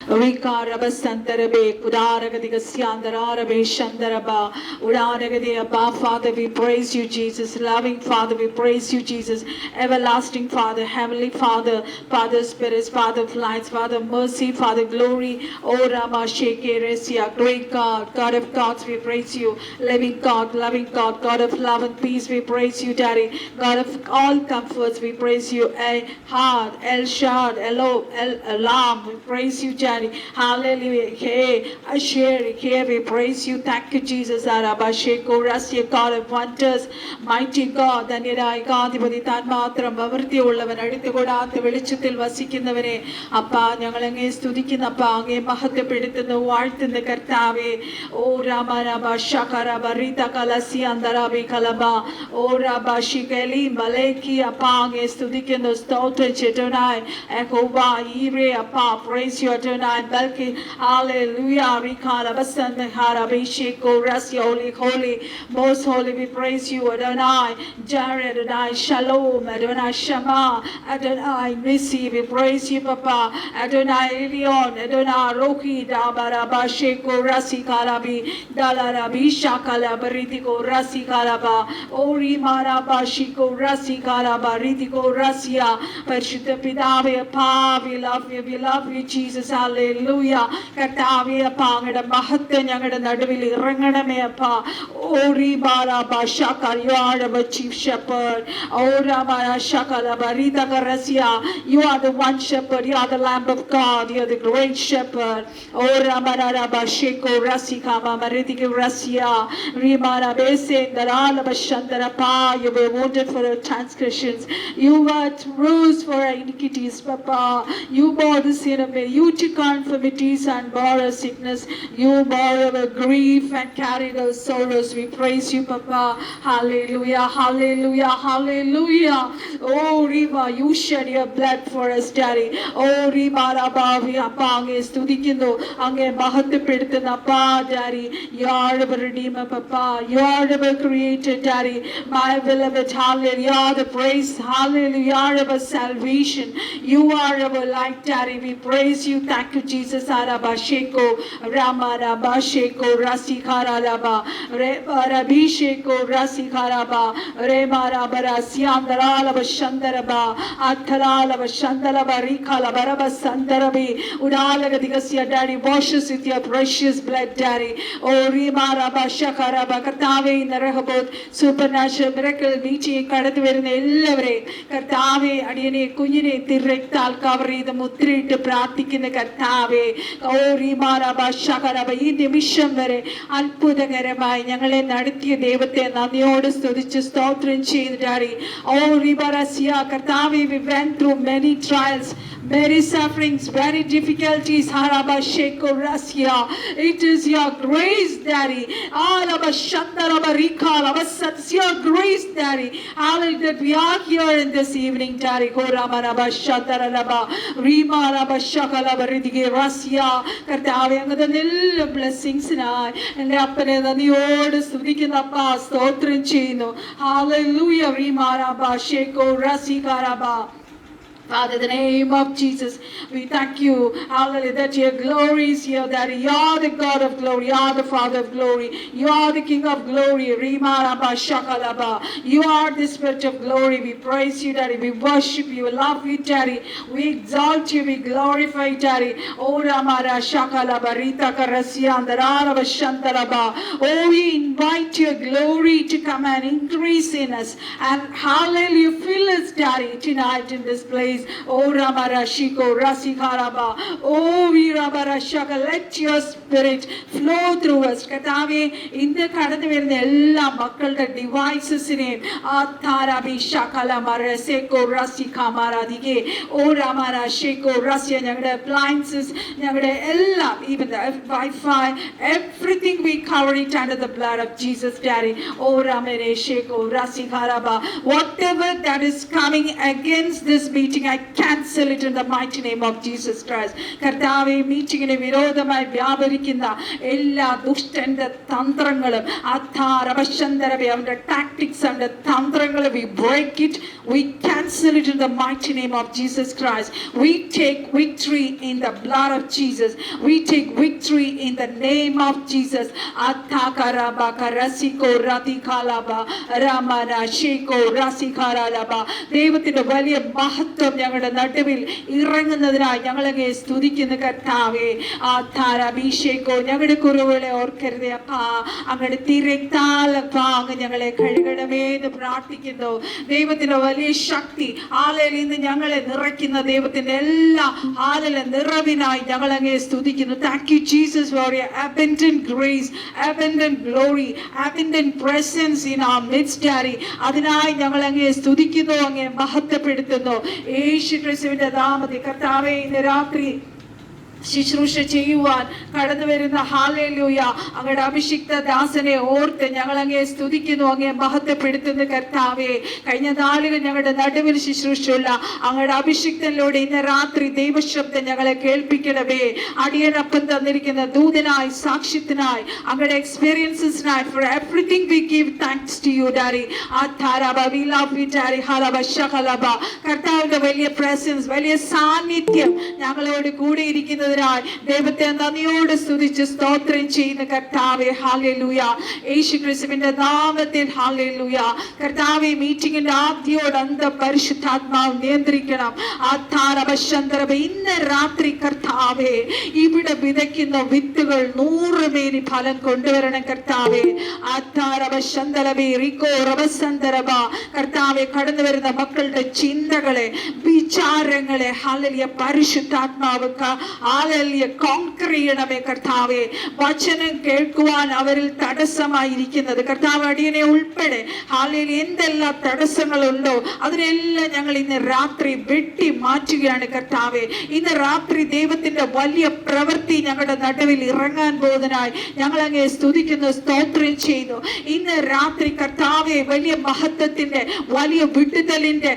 Rikaraba Santarabe, Kudaragadiga Siandararabe Shandaraba, Udaragadi Abba. Father, we praise you, Jesus. Loving Father, we praise you, Jesus. Everlasting Father, Heavenly Father, Father Spirits, Father of lights, Father of mercy, Father glory. O Rama Sheke Resia, great God, God of gods, we praise you. Living God, loving God, God of love and peace, we praise you, Daddy. God of all comforts, we praise you. Ehad, El Shad, Elo, El Alam, we praise you, Daddy. Hallelujah. Hey, Asher, here we praise you. Thank you, Jesus. Arabasheko, Rasya, God of wonders, mighty God, Danirai God, Tanmatram, Bavarti Ulavan, Adithagoda, the Velichatil Vasikinavane, Apa, Yangalange, Studikinapa, Mahata Pedit, the Wart in the Kartave, O Ramaraba, Shakaraba, Rita Kalasi, and Darabi Kalaba, O Rabashikeli, Maleki, Apang, Studikin, the Stoughton, Chetonai, Ekoba, Ire, Apa, praise you, Adonai, Belki, Hallelujah, Rikala, Basan, Harabishiko, Rasi, holy, most holy, we praise you, Adonai, Jared, Adonai, Shalom, Adonai, Shema, Adonai, Nisi, we praise you, Papa, Adonai, Elion, Adonai, Roki, Dabaraba, Sheko, Rasi, Kalabi, Dalarabi, Shakala, Baritiko, Rasi, Kalaba, Ori, Maraba, Shiko, Rasi, Kalaba, Ritiko, Rasia, Pershita Pidave, Pa, we love you, Jesus, hallelujah, Katavia, Pangada, Mahatan, Yangada, Nadavili, Ranganame, Ori, Baraba, Shaka, you are our chief shepherd, Ora, Mara, Shakala, Barita, Karasia, you are the one shepherd, you are the Lamb of God, you are the great shepherd, Ora, Mara, Basheko, Rasika, Maritiki, Rasia, Rimara, Bese, Darala, Bashandarapa, you were wounded for our transgressions, you were bruised for our iniquities, Papa, you bore the sin of it, you took our infirmities and bore our sickness, you bore our grief and carried our sorrows, we praise you, Papa, hallelujah, hallelujah, hallelujah, oh, Riva, you shed your blood for us, Daddy, oh, Riva, Rabba, we apang is to the Kindo, Ange Mahatu Piritanapa, Daddy, you are our Redeemer, Papa, you are our Creator, Daddy, my beloved, hallelujah, you are the praise, hallelujah, you are our salvation, you are our light, Daddy, we praise you, thank you, Jesus, Arabasheko, Rama, Rabasheko, Rasikara, Raba, Rabisheko, Rasikaraba, Rema, Barasiandara, Shandaraba, Atala, Shandalaba, Rikala, Baraba, Sandarabi, Udala, Digasia, Daddy, wash us with your precious blood, Daddy, O Rima, Rabashakaraba, Katave, in the Rehoboth, supernatural miracle meeting, Karatavir, Elevre, Katave, Adiane, Kuyine, Directal, Kavri, the Mutri, the Pratik in the Katave, O Rima, Rabashakaraba, in the mission, Alpudagarama, Yangle, Naditi, Devate, Naniodas, to the Chestotrin, Daddy, O Ribarasia, Katavi, we went through many trials, many sufferings, very difficulties, Haraba Sheko Rasia. It is your grace, Daddy. Alaba Shandaraba Rikala, it's your grace, Daddy. Hallelujah, that we are here in this evening, Daddy. Goramaraba Shataraba, Rima Raba Shakalaba Ridige Rasia, Katavi, and the little blessings now. And the Apane, the old Sudikin the past, Otrinchino. Hallelujah, Rima Raba Sheko Rasikaraba. Father, in the name of Jesus, we thank you, hallelujah, that your glory is here, Daddy. You are the God of glory, you are the Father of glory, you are the King of glory, Rimaraba Shakalaba. You are the Spirit of glory. We praise you, Daddy. We worship you, we love you, Daddy. We exalt you, we glorify you, Daddy. Oh, Ramara Shakalaba, Rita Karasia, and the Raraba Shantaraba. Oh, we invite your glory to come and increase in us. And hallelujah, fill us, Daddy, tonight in this place. Oh, Ramarashiko, Rasikaraba. Oh, Virabarashaka, let your spirit flow through us. Katave, in the Kadavir, the Makal, the devices in him. Atarabi Shakala Maraseko, Rasikamaradi. Oh, Ramarashiko, Rasia, Yagada appliances, Yagada Ella, even the Wi-Fi, everything we cover it under the blood of Jesus, Daddy. Oh, Ramarashiko, Rasikaraba. Whatever that is coming against this meeting, I cancel it in the mighty name of Jesus Christ. Kartavi, മീറ്റിങ്ങിന് വിരോധമായി വ്യാപരിക്കുന്ന എല്ലാ ദുഷ്ടന്റെ തന്ത്രങ്ങളും അവന്റെ tactics, അവന്റെ തന്ത്രങ്ങളും we break it, we cancel it in the mighty name of Jesus Christ. We take victory in the blood of Jesus. We take victory in the name of Jesus. ദൈവത്തിന്റെ വലിയ മഹത്വം ഞങ്ങളുടെ നടുവിൽ ഇറങ്ങുന്നതിനായി ഞങ്ങളെ സ്തുതിക്കുന്ന കർത്താവേ. അഭിഷേകോ ഞങ്ങളുടെ കുറവുകളെ ഓർക്കരുതേ അപ്പാ. അങ്ങയുടെ തിരക്താലപ്പാ അങ്ങ് ഞങ്ങളെ കഴുകണമേ എന്ന് പ്രാർത്ഥിക്കുന്നു. ദൈവത്തിന്റെ വലിയ ശക്തി ഇന്ന് ഞങ്ങളെ നിറയ്ക്കുന്ന ദൈവത്തിന്റെ എല്ലാ നിറവിനായി ഞങ്ങൾ അങ്ങേ സ്തുതിക്കുന്നു. Thank you Jesus for your abundant grace, abundant glory, abundant presence in our midst, Daddy. അതിനായി ഞങ്ങൾ അങ്ങേ സ്തുതിക്കുന്നു, അങ്ങേ മഹത്വപ്പെടുത്തുന്നു. യേശു ക്രിസ്തുവിന്റെ നാമത്തിൽ കർത്താവേ, ഇന്ന് രാത്രി ശുശ്രൂഷ ചെയ്യുവാൻ കടന്നു വരുന്ന ഹല്ലേലൂയ അങ്ങയുടെ അഭിഷിക്ത ദാസനെ ഓർത്ത് ഞങ്ങൾ അങ്ങേ സ്തുതിക്കുന്നു, അങ്ങേ മഹത്വപ്പെടുത്തുന്ന കർത്താവേ. കഴിഞ്ഞ നാളുകൾ ഞങ്ങളുടെ നടുവിൽ ശുശ്രൂഷയുള്ള അങ്ങയുടെ അഭിഷിക്തനിലൂടെ ഇന്ന് രാത്രി ദൈവശബ്ദം ഞങ്ങളെ കേൾപ്പിക്കണമേ. അടിയനൊപ്പം തന്നിരിക്കുന്ന ദൂതനായി, സാക്ഷ്യത്തിനായി, അങ്ങയുടെ എക്സ്പീരിയൻസസിനായി, for everything we give thanks to you, Daddy. we love you, Daddy. കർത്താവിന്റെ വലിയ പ്രസൻസ്, വലിയ സാന്നിധ്യം ഞങ്ങളോട് കൂടെ ഇരിക്കുന്ന ദൈവത്തെ നന്ദിയോട് സ്തുതിച്ച് സ്തോത്രം ചെയ്യുന്ന കർത്താവേ, ഹല്ലേലൂയ. യേശു ക്രിസ്തുവിന്റെ നാമത്തിൽ ഹല്ലേലൂയ. കർത്താവേ, മീറ്റിംഗിന്റെ ആദ്യോട് അന്ത പരിശുദ്ധാത്മാവ് നിയന്ത്രിക്കണം. ഇന്ന് രാത്രി കർത്താവേ, ഇവിടെ വിതയ്ക്കുന്ന വിത്തുകൾ 100 മേനി ഫലം കൊണ്ടുവരണം കർത്താവേ. കർത്താവെ, കടന്നു വരുന്ന മക്കളുടെ ചിന്തകളെ, വിചാരങ്ങളെ ഹല്ലേലൂയ പരിശുദ്ധാത്മാവ് കോൺകർ ചെയ്യണമേ കർത്താവേ. വചനം കേൾക്കുവാൻ അവരിൽ തടസ്സമായിരിക്കുന്നത് കർത്താവ്, അടിയനെ ഉൾപ്പെടെ ഹല്ലേലൂയ എന്തെല്ലാം തടസ്സങ്ങളുണ്ടോ അതിനെല്ലാം ഞങ്ങൾ ഇന്ന് രാത്രി വെട്ടി മാറ്റുകയാണ് കർത്താവേ. ഇന്ന് രാത്രി ദൈവത്തിന്റെ വലിയ പ്രവൃത്തി ഞങ്ങളുടെ നടുവിൽ ഇറങ്ങാൻ പോകുന്നതിനായി ഞങ്ങൾ അങ്ങേ സ്തുതിക്കുന്നു, സ്തോത്രം ചെയ്യുന്നു. ഇന്ന് രാത്രി കർത്താവേ, വലിയ മഹത്വത്തിന്റെ, വലിയ വിടുതലിന്റെ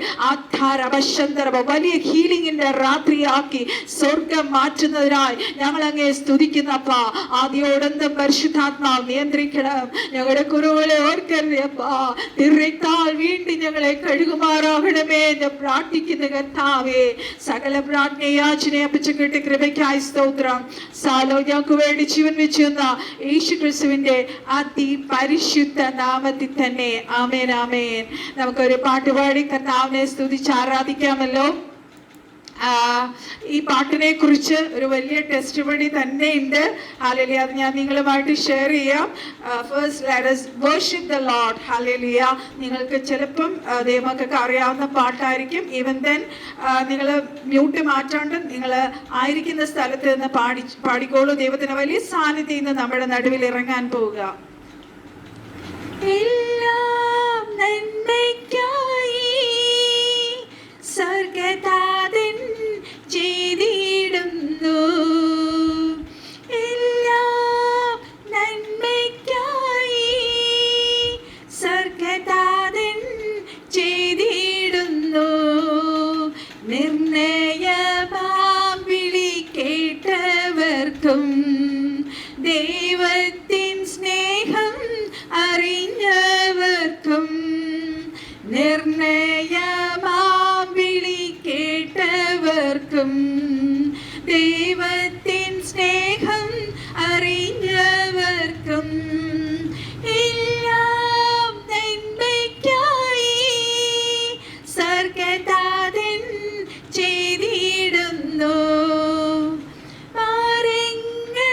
വലിയ ഹീലിംഗിന്റെ രാത്രിയാക്കി സ്വർഗം മാറ്റുന്നതിനായി ഞങ്ങൾ അങ്ങേ സ്തുതിക്കുന്നപ്പാ. ആദ്യോടന്തം പരിശുദ്ധാത്മാവ് നിയന്ത്രിക്കണം. ഞങ്ങളുടെ കുറവുകളെ ഓർക്കരുതേപ്പാ. തിരത്താൽ വീണ്ടും ഞങ്ങളെ കഴുകുമാറാകണമേ എന്ന് പ്രാർത്ഥിക്കുന്ന കർത്താവേ. സകല പ്രാർത്ഥനയാചനയെ അപ്പച്ചക്കെട്ട് കൃപയ്ക്കായി സ്തോത്രം. സാലോ ഞങ്ങൾക്ക് വേണ്ടി ജീവൻ വെച്ചുന്ന യേശു ക്രിസ്തുവിന്റെ അതിപരിശുദ്ധ നാമത്തിൽ തന്നെ ആമേൻ, ആമേൻ. നമുക്കൊരു പാട്ടുപാടി കർത്താവിനെ സ്തുതിച്ച് ആരാധിക്കാമല്ലോ. ഈ പാട്ടിനെ കുറിച്ച് ഒരു വലിയ ടെസ്റ്റിമണി തന്നെ ഉണ്ട്. ഹല്ലേലൂയ. അത് ഞാൻ നിങ്ങളുമായിട്ട് ഷെയർ ചെയ്യാം. First let us worship the Lord. Hallelujah. നിങ്ങൾക്ക് ചിലപ്പം ദൈവമൊക്കെ അറിയാവുന്ന പാട്ടായിരിക്കും. ഈവൻ ദെൻ നിങ്ങൾ മ്യൂട്ട് മാറ്റാണ്ട് നിങ്ങൾ ആയിരിക്കുന്ന സ്ഥലത്ത് നിന്ന് പാടിക്കോളൂ. ദൈവത്തിന് വലിയ സാന്നിധ്യം ഇന്ന് നമ്മുടെ നടുവിൽ ഇറങ്ങാൻ പോവുക. എല്ലാം നന്മയ്ക്കായി സ്വർഗതാതൻ ചെയ്തിടുന്നു. എല്ലാം നന്മയ്ക്കായി സ്വർഗതാതൻ ചെയ്തിടുന്നു. നിർണയമാം വിളി കേട്ടവർക്കും ദൈവത്തിൻ സ്നേഹം അറിഞ്ഞവർക്കും നിർണയമാം വിളി കേട്ടവർക്കും ദൈവത്തിൻ സ്നേഹം അറിഞ്ഞവർക്കും എല്ലാം നന്മയ്ക്കായി സ്വർഗതാതൻ ചെയ്തിടുന്നു. മാരങ്ങൾ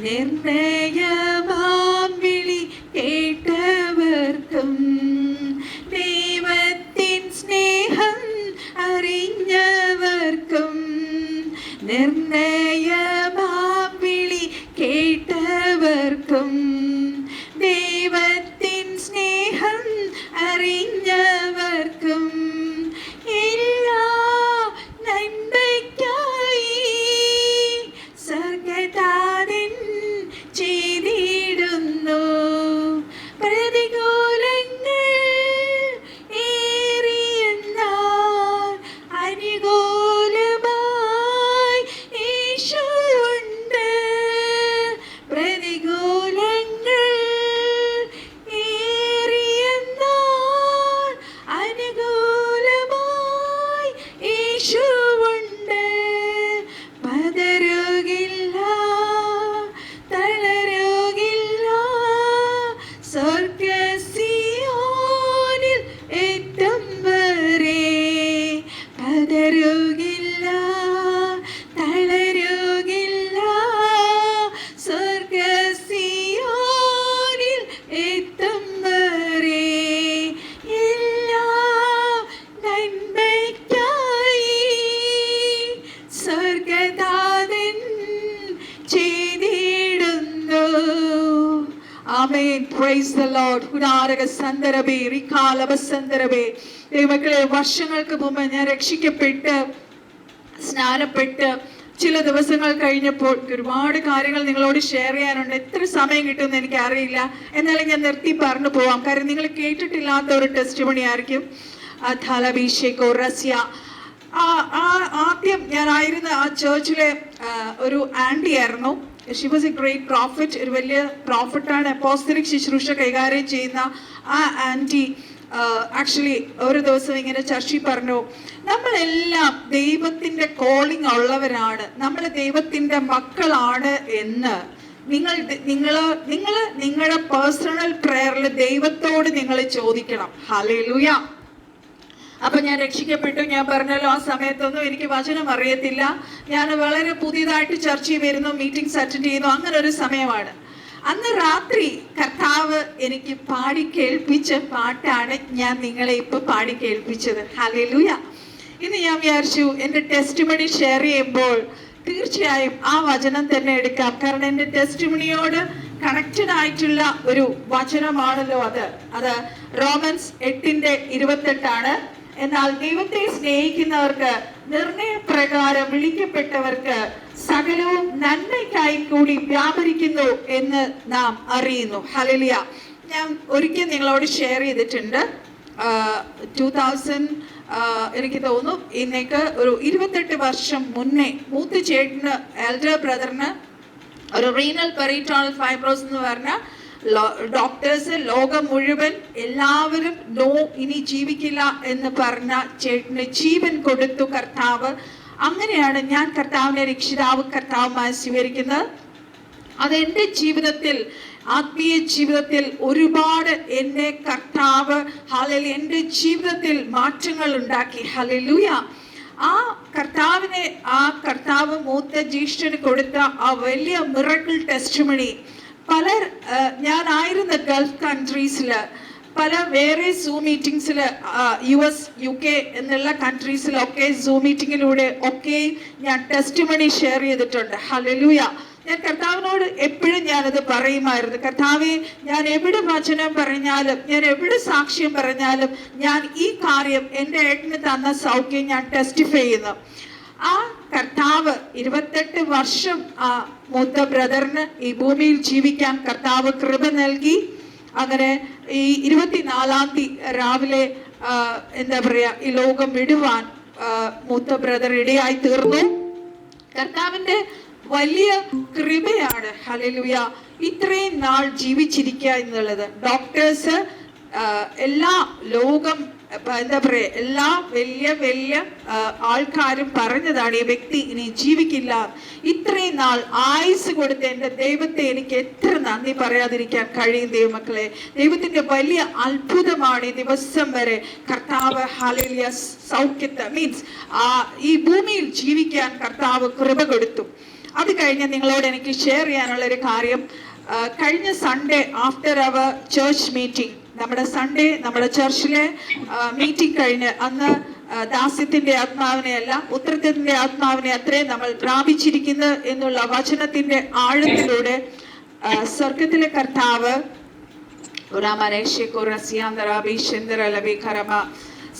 നിർണയമാം വിളി കേട്ടവർക്കും ദൈവത്തിൻ സ്നേഹം അറിഞ്ഞവർക്കും നിർണയമാം വിളി കേട്ടവർക്കും ദൈവത്തിൻ സ്നേഹം അറിഞ്ഞവർക്കും എല്ലാ നന്മയ്ക്കായി സ്വർഗ്ഗദാതൻ ചെയ്തിടുന്നു. പ്രതികൂലങ്ങൾ ഏറിയെന്നാൽ അനുകൂലമായി യേശുവുണ്ട്. പ്രതികൂലങ്ങൾ ഏറിയെന്നാൽ അനുകൂലമായി യേശുവുണ്ട്. പതറുകില്ല, തളരുകില്ല, സ്വർഗ്ഗസിയോനിൽ എത്തും വരെ. പതറുകില്ല, തളരുകില്ല, സ്വർഗ്ഗസിയോനിൽ എത്തും വരെ. എല്ലാം നന്മയ്ക്കായി സ്വർഗ്ഗദാതൻ ചെയ്തിടുന്നു. ആമേൻ. Praise the lord. ഹുനാരക സന്ദരബേ റികാലബ സന്ദരബേ. ദൈവമക്കളെ, വർഷങ്ങൾക്ക് മുമ്പ് ഞാൻ രക്ഷിക്കപ്പെട്ട് സ്നാനപ്പെട്ട് ചില ദിവസങ്ങൾ കഴിഞ്ഞപ്പോൾ ഒരുപാട് കാര്യങ്ങൾ നിങ്ങളോട് ഷെയർ ചെയ്യാനുണ്ട്. എത്ര സമയം കിട്ടുമെന്ന് എനിക്ക് അറിയില്ല. എന്നാലും ഞാൻ നിർത്തി പറഞ്ഞു പോവാം. കാരണം നിങ്ങൾ കേട്ടിട്ടില്ലാത്ത ഒരു ടെസ്റ്റിമണി ആയിരിക്കും. ധലഭിഷേകോ റസ്യ. ആദ്യം ഞാനായിരുന്ന ആ ചേർച്ചിലെ ഒരു ആൻറ്റി ആയിരുന്നു. She was A great profit. ഒരു വലിയ പ്രോഫിറ്റാണ്. അപ്പോസ്തലിക് ശുശ്രൂഷ കൈകാര്യം ചെയ്യുന്ന ആ ആൻറ്റി ആക്ച്വലി ഒരു ദിവസം ഇങ്ങനെ ചർച്ചയിൽ പറഞ്ഞു, നമ്മളെല്ലാം ദൈവത്തിൻ്റെ കോളിംഗ് ഉള്ളവരാണ്, നമ്മൾ ദൈവത്തിൻ്റെ മക്കളാണ് എന്ന് നിങ്ങളുടെ പേഴ്സണൽ പ്രയറിൽ ദൈവത്തോട് നിങ്ങൾ ചോദിക്കണം. ഹല്ലേലൂയ. അപ്പൊ ഞാൻ രക്ഷിക്കപ്പെട്ടു. ഞാൻ പറഞ്ഞല്ലോ, ആ സമയത്തൊന്നും എനിക്ക് വചനം അറിയത്തില്ല. ഞാൻ വളരെ പുതിയതായിട്ട് ചർച്ചയിൽ വരുന്നു, മീറ്റിംഗ്സ് അറ്റൻഡ് ചെയ്യുന്നു. അങ്ങനെ ഒരു സമയമാണ്. അന്ന് രാത്രി കർത്താവ് എനിക്ക് പാടി കേൾപ്പിച്ച പാട്ടാണ് ഞാൻ നിങ്ങളെ ഇപ്പൊ പാടി കേൾപ്പിച്ചത്. ഹല്ലേലൂയ. ഇന്ന് ഞാൻ വിചാരിച്ചു എൻ്റെ ടെസ്റ്റിമണി ഷെയർ ചെയ്യുമ്പോൾ തീർച്ചയായും ആ വചനം തന്നെ എടുക്കാം. കാരണം എൻ്റെ ടെസ്റ്റിമണിയോട് കണക്റ്റഡ് ആയിട്ടുള്ള ഒരു വചനമാണല്ലോ അത് റോമൻസ് 8:28. എന്നാൽ ദൈവത്തെ സ്നേഹിക്കുന്നവർക്ക് നിർണയപ്രകാരം വിളിക്കപ്പെട്ടവർക്ക് സകലവും നന്മയ്ക്കായി കൂടി വ്യാപരിക്കുന്നു എന്ന് നാം അറിയുന്നു. ഹല്ലേലൂയ. ഞാൻ ഒരിക്കൽ നിങ്ങളോട് ഷെയർ ചെയ്തിട്ടുണ്ട്. 2000 എനിക്ക് തോന്നുന്നു ഇന്നേക്ക് ഒരു 28 വർഷം മുന്നേ മൂത്ത ചേട്ടന്, എൽഡർ ബ്രദറിന് ഒരു റീനൽ പെറിറ്റോണൽ ഫൈബ്രോസ് എന്ന് പറഞ്ഞ ഡോക്ടേഴ്സ് ലോകം മുഴുവൻ എല്ലാവരും നോ, ഇനി ജീവിക്കില്ല എന്ന് പറഞ്ഞ ചേട്ടന് ജീവൻ കൊടുത്തു കർത്താവ്. അങ്ങനെയാണ് ഞാൻ കർത്താവിനെ രക്ഷിതാവ് കർത്താവുമായി സ്വീകരിക്കുന്നത്. അതെൻ്റെ ജീവിതത്തിൽ, ആത്മീയ ജീവിതത്തിൽ ഒരുപാട് എന്നെ കർത്താവ് ഹല്ലേലൂയ എൻ്റെ ജീവിതത്തിൽ മാറ്റങ്ങൾ ഉണ്ടാക്കി. ഹല്ലേലൂയ. ആ കർത്താവ് മൂത്ത ജ്യേഷ്ഠന് കൊടുത്ത ആ വലിയ മിറക്കിൾ ടെസ്റ്റിമണി ഞാനായിരുന്ന ഗൾഫ് കൺട്രീസിൽ പല വേറെ സൂം മീറ്റിംഗ്സിൽ US UK എന്നുള്ള കൺട്രീസിലൊക്കെ സൂം മീറ്റിങ്ങിലൂടെ ഒക്കെ ഞാൻ ടെസ്റ്റിമണി ഷെയർ ചെയ്തിട്ടുണ്ട്. ഹല്ലേലൂയ. ഞാൻ കർത്താവിനോട് എപ്പോഴും ഞാനത് പറയുമായിരുന്നു, കർത്താവെ, ഞാൻ എവിടെ വചനം പറഞ്ഞാലും, ഞാൻ എവിടെ സാക്ഷ്യം പറഞ്ഞാലും ഞാൻ ഈ കാര്യം എൻ്റെ ഏട്ടന് തന്ന സൗഖ്യം ഞാൻ ടെസ്റ്റിഫൈ ചെയ്യുന്നു. ആ കർത്താവ് 28 വർഷം ആ മൂത്ത ബ്രദറിന് ഈ ഭൂമിയിൽ ജീവിക്കാൻ കർത്താവ് കൃപ നൽകി. അങ്ങനെ ഈ 24-ാം തീയതി രാവിലെ എന്താ പറയാ, ഈ ലോകം വിടുവാൻ മൂത്ത ബ്രദർ ഇടയായി തീർന്നു. കർത്താവിന്റെ വലിയ കൃപയാണ്. ഹല്ലേലൂയ. ഇത്രയും നാൾ ജീവിച്ചിരിക്കുക എന്നുള്ളത് ഡോക്ടേഴ്സ് എല്ലാ ലോകം എന്താ പറയാ, എല്ലാ വലിയ ആൾക്കാരും പറഞ്ഞതാണ് ഈ വ്യക്തി ഇനി ജീവിക്കില്ല. ഇത്രയും നാൾ ആയുസ് കൊടുത്ത എൻ്റെ ദൈവത്തെ എനിക്ക് എത്ര നന്ദി പറയാതിരിക്കാൻ കഴിയും. ദൈവമക്കളെ, ദൈവത്തിന്റെ വലിയ അത്ഭുതമാണ് ഈ ദിവസം വരെ കർത്താവ് ഹല്ലേലൂയ സൗഖ്യത്തെ മീൻസ് ഈ ഭൂമിയിൽ ജീവിക്കാൻ കർത്താവ് കൃപ കൊടുത്തു. അത് കഴിഞ്ഞ് നിങ്ങളോട് എനിക്ക് ഷെയർ ചെയ്യാനുള്ളൊരു കാര്യം, കഴിഞ്ഞ Sunday after our church meeting, നമ്മുടെ ചർച്ചിലെ മീറ്റിംഗ് കഴിഞ്ഞ് അന്ന് ദാസ്യത്തിന്റെ ആത്മാവിനെയല്ല ഉത്തരത്തിന്റെ ആത്മാവിനെ അത്രേ നമ്മൾ പ്രാപിച്ചിരിക്കുന്നത് എന്നുള്ള വചനത്തിന്റെ ആഴത്തിലൂടെ സ്വർഗത്തിലെ കർത്താവ്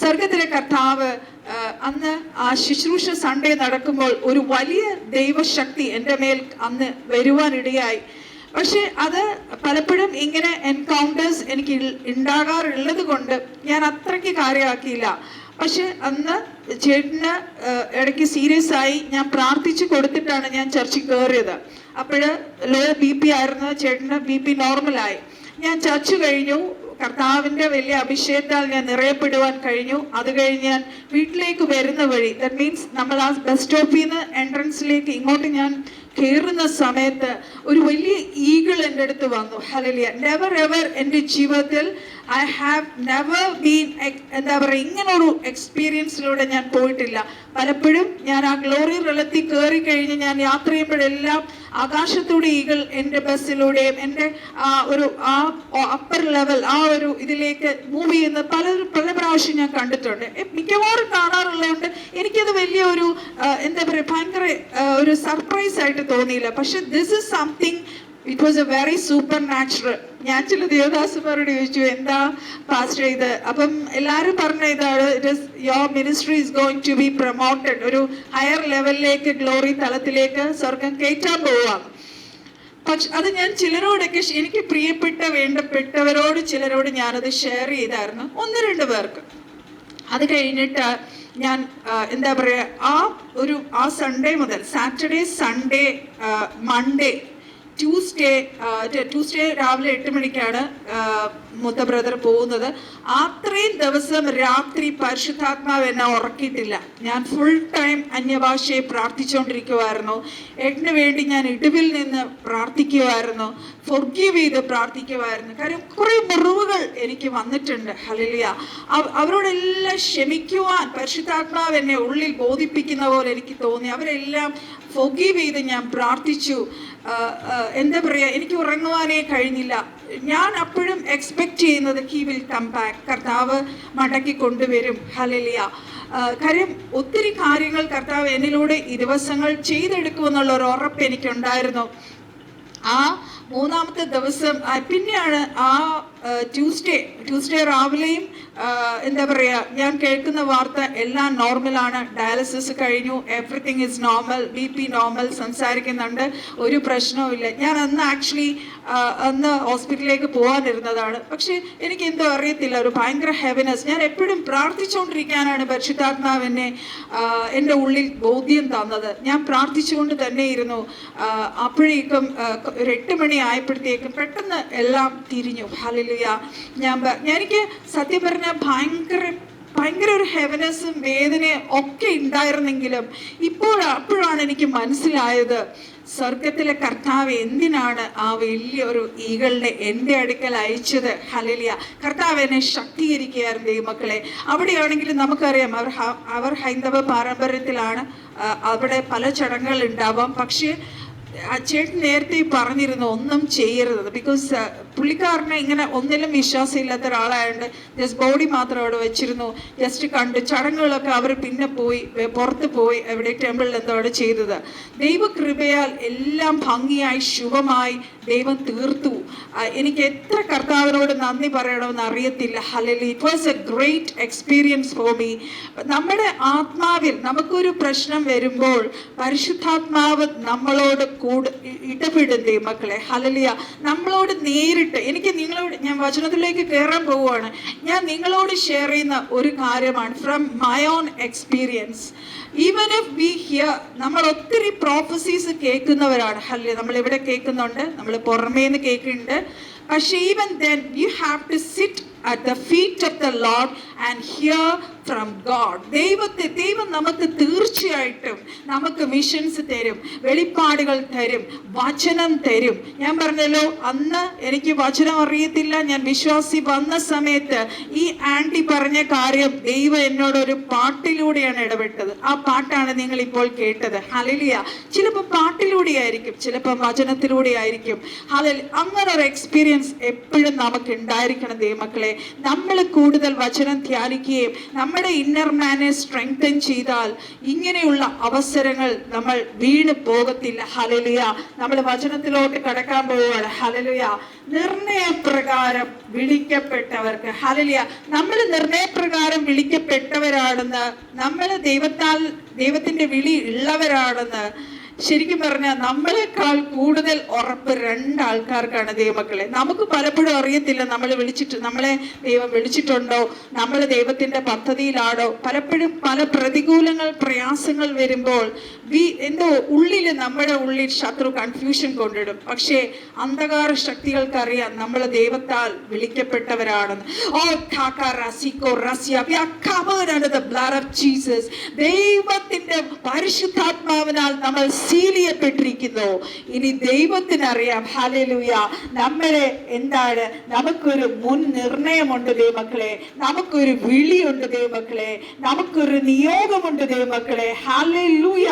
സ്വർഗത്തിലെ കർത്താവ് അന്ന് ആ ശുശ്രൂഷ സൺഡേ നടക്കുമ്പോൾ ഒരു വലിയ ദൈവശക്തി എൻ്റെ മേൽ അന്ന് വരുവാനിടയായി. പക്ഷെ അത് പലപ്പോഴും ഇങ്ങനെ എൻകൗണ്ടേഴ്സ് എനിക്ക് ഉണ്ടാകാറുള്ളത് കൊണ്ട് ഞാൻ അത്രയ്ക്ക് കാര്യമാക്കിയില്ല. പക്ഷെ അന്ന് ചേട്ടന് ഇടയ്ക്ക് സീരിയസ് ആയി, ഞാൻ പ്രാർത്ഥിച്ചു കൊടുത്തിട്ടാണ് ഞാൻ ചർച്ചിൽ കയറിയത്. അപ്പോഴ് ലോ BP ആയിരുന്നു, ചേട്ടന് BP നോർമലായി. ഞാൻ ചർച്ച കഴിഞ്ഞു, കർത്താവിന്റെ വലിയ അഭിഷേകത്താൽ ഞാൻ നിറയപ്പെടുവാൻ കഴിഞ്ഞു. അത് കഴിഞ്ഞ് ഞാൻ വീട്ടിലേക്ക് വരുന്ന വഴി, ദാറ്റ് മീൻസ് നമ്മൾ ആ ബസ് സ്റ്റോപ്പിൽ നിന്ന് എൻട്രൻസിലേക്ക് ഇങ്ങോട്ട് ഞാൻ കയറുന്ന സമയത്ത് ഒരു വലിയ ഈഗിൾ എൻ്റെ അടുത്ത് വന്നു. ഹല്ലേലൂയ. നെവർ എവർ എൻ്റെ ജീവിതത്തിൽ ഐ ഹാവ് നെവർ ബീൻ, എന്താ പറയുക, ഇങ്ങനൊരു എക്സ്പീരിയൻസിലൂടെ ഞാൻ പോയിട്ടില്ല. പലപ്പോഴും ഞാൻ ആ ഗ്ലോറി റെലത്തിൽ കയറി കഴിഞ്ഞ് ഞാൻ യാത്ര ചെയ്യുമ്പോഴെല്ലാം ആകാശത്തൂടെ ഈഗിൾ എൻ്റെ ബസ്സിലൂടെയും എൻ്റെ ആ അപ്പർ ലെവൽ ആ ഒരു ഇതിലേക്ക് മൂവ് ചെയ്യുന്ന പല പ്രാവശ്യം ഞാൻ കണ്ടിട്ടുണ്ട്. മിക്കവാറും കാണാറുള്ളതുകൊണ്ട് എനിക്കത് വലിയ ഒരു എന്താ പറയുക, ഭയങ്കര ഒരു സർപ്രൈസ് ആയിട്ട് തോന്നിയില്ല. പക്ഷെ this is something, it was A very super natural. ഞാൻ ചില ദേവദാസന്മാരോട് ചോദിച്ചു, എന്താ പാസ്റ്റർ ഇത്? അപ്പം എല്ലാവരും പറഞ്ഞ ഇതാണ്, your ministry is going to be promoted, ഒരു ഹയർ ലെവലിലേക്ക്, ഗ്ലോറി തലത്തിലേക്ക് സ്വർഗം കയറ്റാൻ പോവാണ്. പക്ഷെ അത് ഞാൻ ചിലരോടൊക്കെ, എനിക്ക് പ്രിയപ്പെട്ട വേണ്ടപ്പെട്ടവരോട് ചിലരോട് ഞാനത് ഷെയർ ചെയ്തായിരുന്നു, 1-2 പേർക്ക്. അത് കഴിഞ്ഞിട്ട് ഞാൻ എന്താ പറയുക, ആ സൺഡേ മുതൽ സാറ്റർഡേ, സൺഡേ, മൺഡേ, ട്യൂസ്ഡേ രാവിലെ 8 മണിക്കാണ് മൂത്ത ബ്രദർ പോകുന്നത്. അത്രയും ദിവസം രാത്രി പരിശുദ്ധാത്മാവ് എന്നെ ഉറക്കിയിട്ടില്ല. ഞാൻ ഫുൾ ടൈം അന്യഭാഷയെ പ്രാർത്ഥിച്ചുകൊണ്ടിരിക്കുമായിരുന്നു. ഏട്ടന് വേണ്ടി ഞാൻ ഇടിവിൽ നിന്ന് പ്രാർത്ഥിക്കുമായിരുന്നു, ഫൊർഗീവ് ചെയ്ത് പ്രാർത്ഥിക്കുമായിരുന്നു. കാര്യം കുറെ മുറിവുകൾ എനിക്ക് വന്നിട്ടുണ്ട്. ഹല്ലേലൂയ. അവരോടെല്ലാം ക്ഷമിക്കുവാൻ പരിശുദ്ധാത്മാവ് എന്നെ ഉള്ളിൽ ബോധിപ്പിക്കുന്ന പോലെ എനിക്ക് തോന്നി. അവരെല്ലാം ഫൊർഗീവ് ചെയ്ത് ഞാൻ പ്രാർത്ഥിച്ചു. എന്താ പറയുക, എനിക്ക് ഉറങ്ങുവാനേ കഴിഞ്ഞില്ല. ഞാൻ അപ്പോഴും എക്സ്പെക്ട് ചെയ്യുന്നത് ഹി വിൽ കം ബാക്ക്, കർത്താവ് മടക്കി കൊണ്ടുവരും. ഹല്ലേലൂയ. കാര്യം ഒത്തിരി കാര്യങ്ങൾ കർത്താവ് എന്നിലൂടെ ഈ ദിവസങ്ങൾ ചെയ്തെടുക്കുമെന്നുള്ള ഒരു ഉറപ്പ് എനിക്കുണ്ടായിരുന്നു. ആ 3-ാമത്തെ ദിവസം പിന്നെയാണ് ആ ട്യൂസ്ഡേ രാവിലെയും എന്താ പറയുക, ഞാൻ കേൾക്കുന്ന വാർത്ത എല്ലാം നോർമലാണ്, ഡയാലിസിസ് കഴിഞ്ഞു, everything is normal, BP normal, സംസാരിക്കുന്നുണ്ട്, ഒരു പ്രശ്നവുമില്ല. ഞാൻ അന്ന് ഹോസ്പിറ്റലിലേക്ക് പോകാനിരുന്നതാണ്. പക്ഷെ എനിക്ക് എന്തോ അറിയത്തില്ല, ഒരു ഭയങ്കര ഹെവിനെസ്. ഞാൻ എപ്പോഴും പ്രാർത്ഥിച്ചുകൊണ്ടിരിക്കാനാണ് പരിശുദ്ധാത്മാവ് എൻ്റെ ഉള്ളിൽ ബോധ്യം തന്നത്. ഞാൻ പ്രാർത്ഥിച്ചുകൊണ്ട് തന്നെ ഇരുന്നു. അപ്പോഴേക്കും ഒരു 8 മണി ആയപ്പോഴത്തേക്കും പെട്ടെന്ന് എല്ലാം തിരിഞ്ഞു. ഹല്ലേലൂയ. എനിക്ക് സത്യം പറഞ്ഞാൽ ഭയങ്കര ഒരു ഹെവനെസ്സും വേദനയും ഒക്കെ ഉണ്ടായിരുന്നെങ്കിലും അപ്പോഴാണ് എനിക്ക് മനസ്സിലായത്, സ്വർഗത്തിലെ കർത്താവ് എന്തിനാണ് ആ വലിയൊരു ഈഗിളിനെ എൻ്റെ അടുക്കൽ അയച്ചത്. ഹല്ലേലൂയ. കർത്താവ് എന്നെ ശക്തീകരിക്കുകയായിരുന്നു ദൈവമക്കളെ. അവിടെയാണെങ്കിലും നമുക്കറിയാം, അവർ ഹൈന്ദവ പാരമ്പര്യത്തിലാണ്, അവിടെ പല ചടങ്ങുകൾ ഉണ്ടാവാം. പക്ഷേ ചേട്ടൻ നേരത്തെ പറഞ്ഞിരുന്നു ഒന്നും ചെയ്യരുത്. ബിക്കോസ് പുള്ളിക്കാരനെ ഇങ്ങനെ ഒന്നിലും വിശ്വാസമില്ലാത്ത ഒരാളായതുകൊണ്ട് ജസ്റ്റ് ബോഡി മാത്രം അവിടെ വെച്ചിരുന്നു. ജസ്റ്റ് കണ്ട് ചടങ്ങുകളൊക്കെ അവർ പിന്നെ പുറത്ത് പോയി എവിടെ ടെമ്പിളിൽ എന്തോ അവിടെ ചെയ്തത്. ദൈവകൃപയാൽ എല്ലാം ഭംഗിയായി ശുഭമായി ദൈവം തീർത്തു. എനിക്ക് എത്ര കർത്താവിനോട് നന്ദി പറയണമെന്ന് അറിയത്തില്ല. Hallelujah. It was A great experience for me. നമ്മുടെ ആത്മാവിൽ നമുക്കൊരു പ്രശ്നം വരുമ്പോൾ പരിശുദ്ധാത്മാവ് നമ്മളോട് ഇടപെടും ദൈവമക്കളെ. ഹല്ലേലൂയ. നമ്മളോട് നേരിട്ട് ഞാൻ വചനത്തിലേക്ക് കയറാൻ പോവുകയാണ്. ഞാൻ നിങ്ങളോട് ഷെയർ ചെയ്യുന്ന ഒരു കാര്യമാണ് from my own experience. Even if we here, നമ്മൾ ഒത്തിരി പ്രോഫസീസ് കേൾക്കുന്നവരാണ്. ഹല്ലേലൂയ. നമ്മളിവിടെ കേൾക്കുന്നുണ്ട്, നമ്മൾ പുറമേന്ന് കേൾക്കുന്നുണ്ട്. പക്ഷേ even then you have to sit at the feet of the Lord and hear from God. ദൈവം നമുക്ക് തീർച്ചയായിട്ടും നമുക്ക് വിഷൻസ് തരും, വെളിപ്പാടുകൾ തരും, വചനം തരും. ഞാൻ പറഞ്ഞല്ലോ, അന്ന് എനിക്ക് വചനം അറിയത്തില്ല. ഞാൻ വിശ്വാസി വന്ന സമയത്ത് ഈ ആൻറ്റി പറഞ്ഞ കാര്യം ദൈവം എന്നോടൊരു പാട്ടിലൂടെയാണ് ഇടപെട്ടത്. ആ പാട്ടാണ് നിങ്ങൾ ഇപ്പോൾ കേട്ടത്. ഹല്ലേലൂയ. ചിലപ്പോൾ പാട്ടിലൂടെ ആയിരിക്കും, ചിലപ്പോൾ വചനത്തിലൂടെ ആയിരിക്കും. അങ്ങനെ ഒരു എക്സ്പീരിയൻസ് എപ്പോഴും നമുക്ക് ഉണ്ടായിരിക്കണം ദൈവമക്കളെ. നമ്മൾ കൂടുതൽ വചനം ധ്യാനിക്കുകയും നമ്മുടെ ഇന്നർ മാനെ സ്ട്രെങ്തൻ ചെയ്താൽ ഇങ്ങനെയുള്ള അവസരങ്ങൾ നമ്മൾ വീണ് പോകത്തില്ല. ഹല്ലേലൂയ. നമ്മൾ വചനത്തിലോട്ട് കടക്കാൻ പോവുകയാണ്. ഹല്ലേലൂയ. നിർണയപ്രകാരം വിളിക്കപ്പെട്ടവർക്ക്, ഹല്ലേലൂയ, നമ്മൾ നിർണയപ്രകാരം വിളിക്കപ്പെട്ടവരാണെന്ന്, നമ്മൾ ദൈവത്തിന്റെ വിളി ഉള്ളവരാണെന്ന് ശരിക്കും പറഞ്ഞാൽ നമ്മളെക്കാൾ കൂടുതൽ ഉറപ്പ് രണ്ടാൾക്കാർക്കാണ് ദൈവമക്കളെ. നമുക്ക് പലപ്പോഴും അറിയത്തില്ല നമ്മളെ ദൈവം വിളിച്ചിട്ടുണ്ടോ, നമ്മൾ ദൈവത്തിന്റെ പദ്ധതിയിലാണോ. പലപ്പോഴും പല പ്രതികൂലങ്ങൾ, പ്രയാസങ്ങൾ വരുമ്പോൾ നമ്മുടെ ഉള്ളിൽ ശത്രു കൺഫ്യൂഷൻ കൊണ്ടിടും. പക്ഷേ അന്ധകാര ശക്തികൾക്കറിയാം നമ്മൾ ദൈവത്താൽ വിളിക്കപ്പെട്ടവരാണെന്ന്. ദൈവത്തിന്റെ പരിശുദ്ധാത്മാവിനാൽ നമ്മൾ സീൽ ചെയ്യപ്പെട്ടിരിക്കുന്നു. ഇനി ദൈവത്തിനറിയാം, ഹല്ലേലൂയ, നമ്മളെ എന്താണ്, നമുക്കൊരു മുൻ നിർണയമുണ്ട് ദൈവമക്കളെ, നമുക്കൊരു വിളിയുണ്ട് ദൈവമക്കളെ, നമുക്കൊരു നിയോഗമുണ്ട് ദൈവമക്കളെ. ഹല്ലേലൂയ.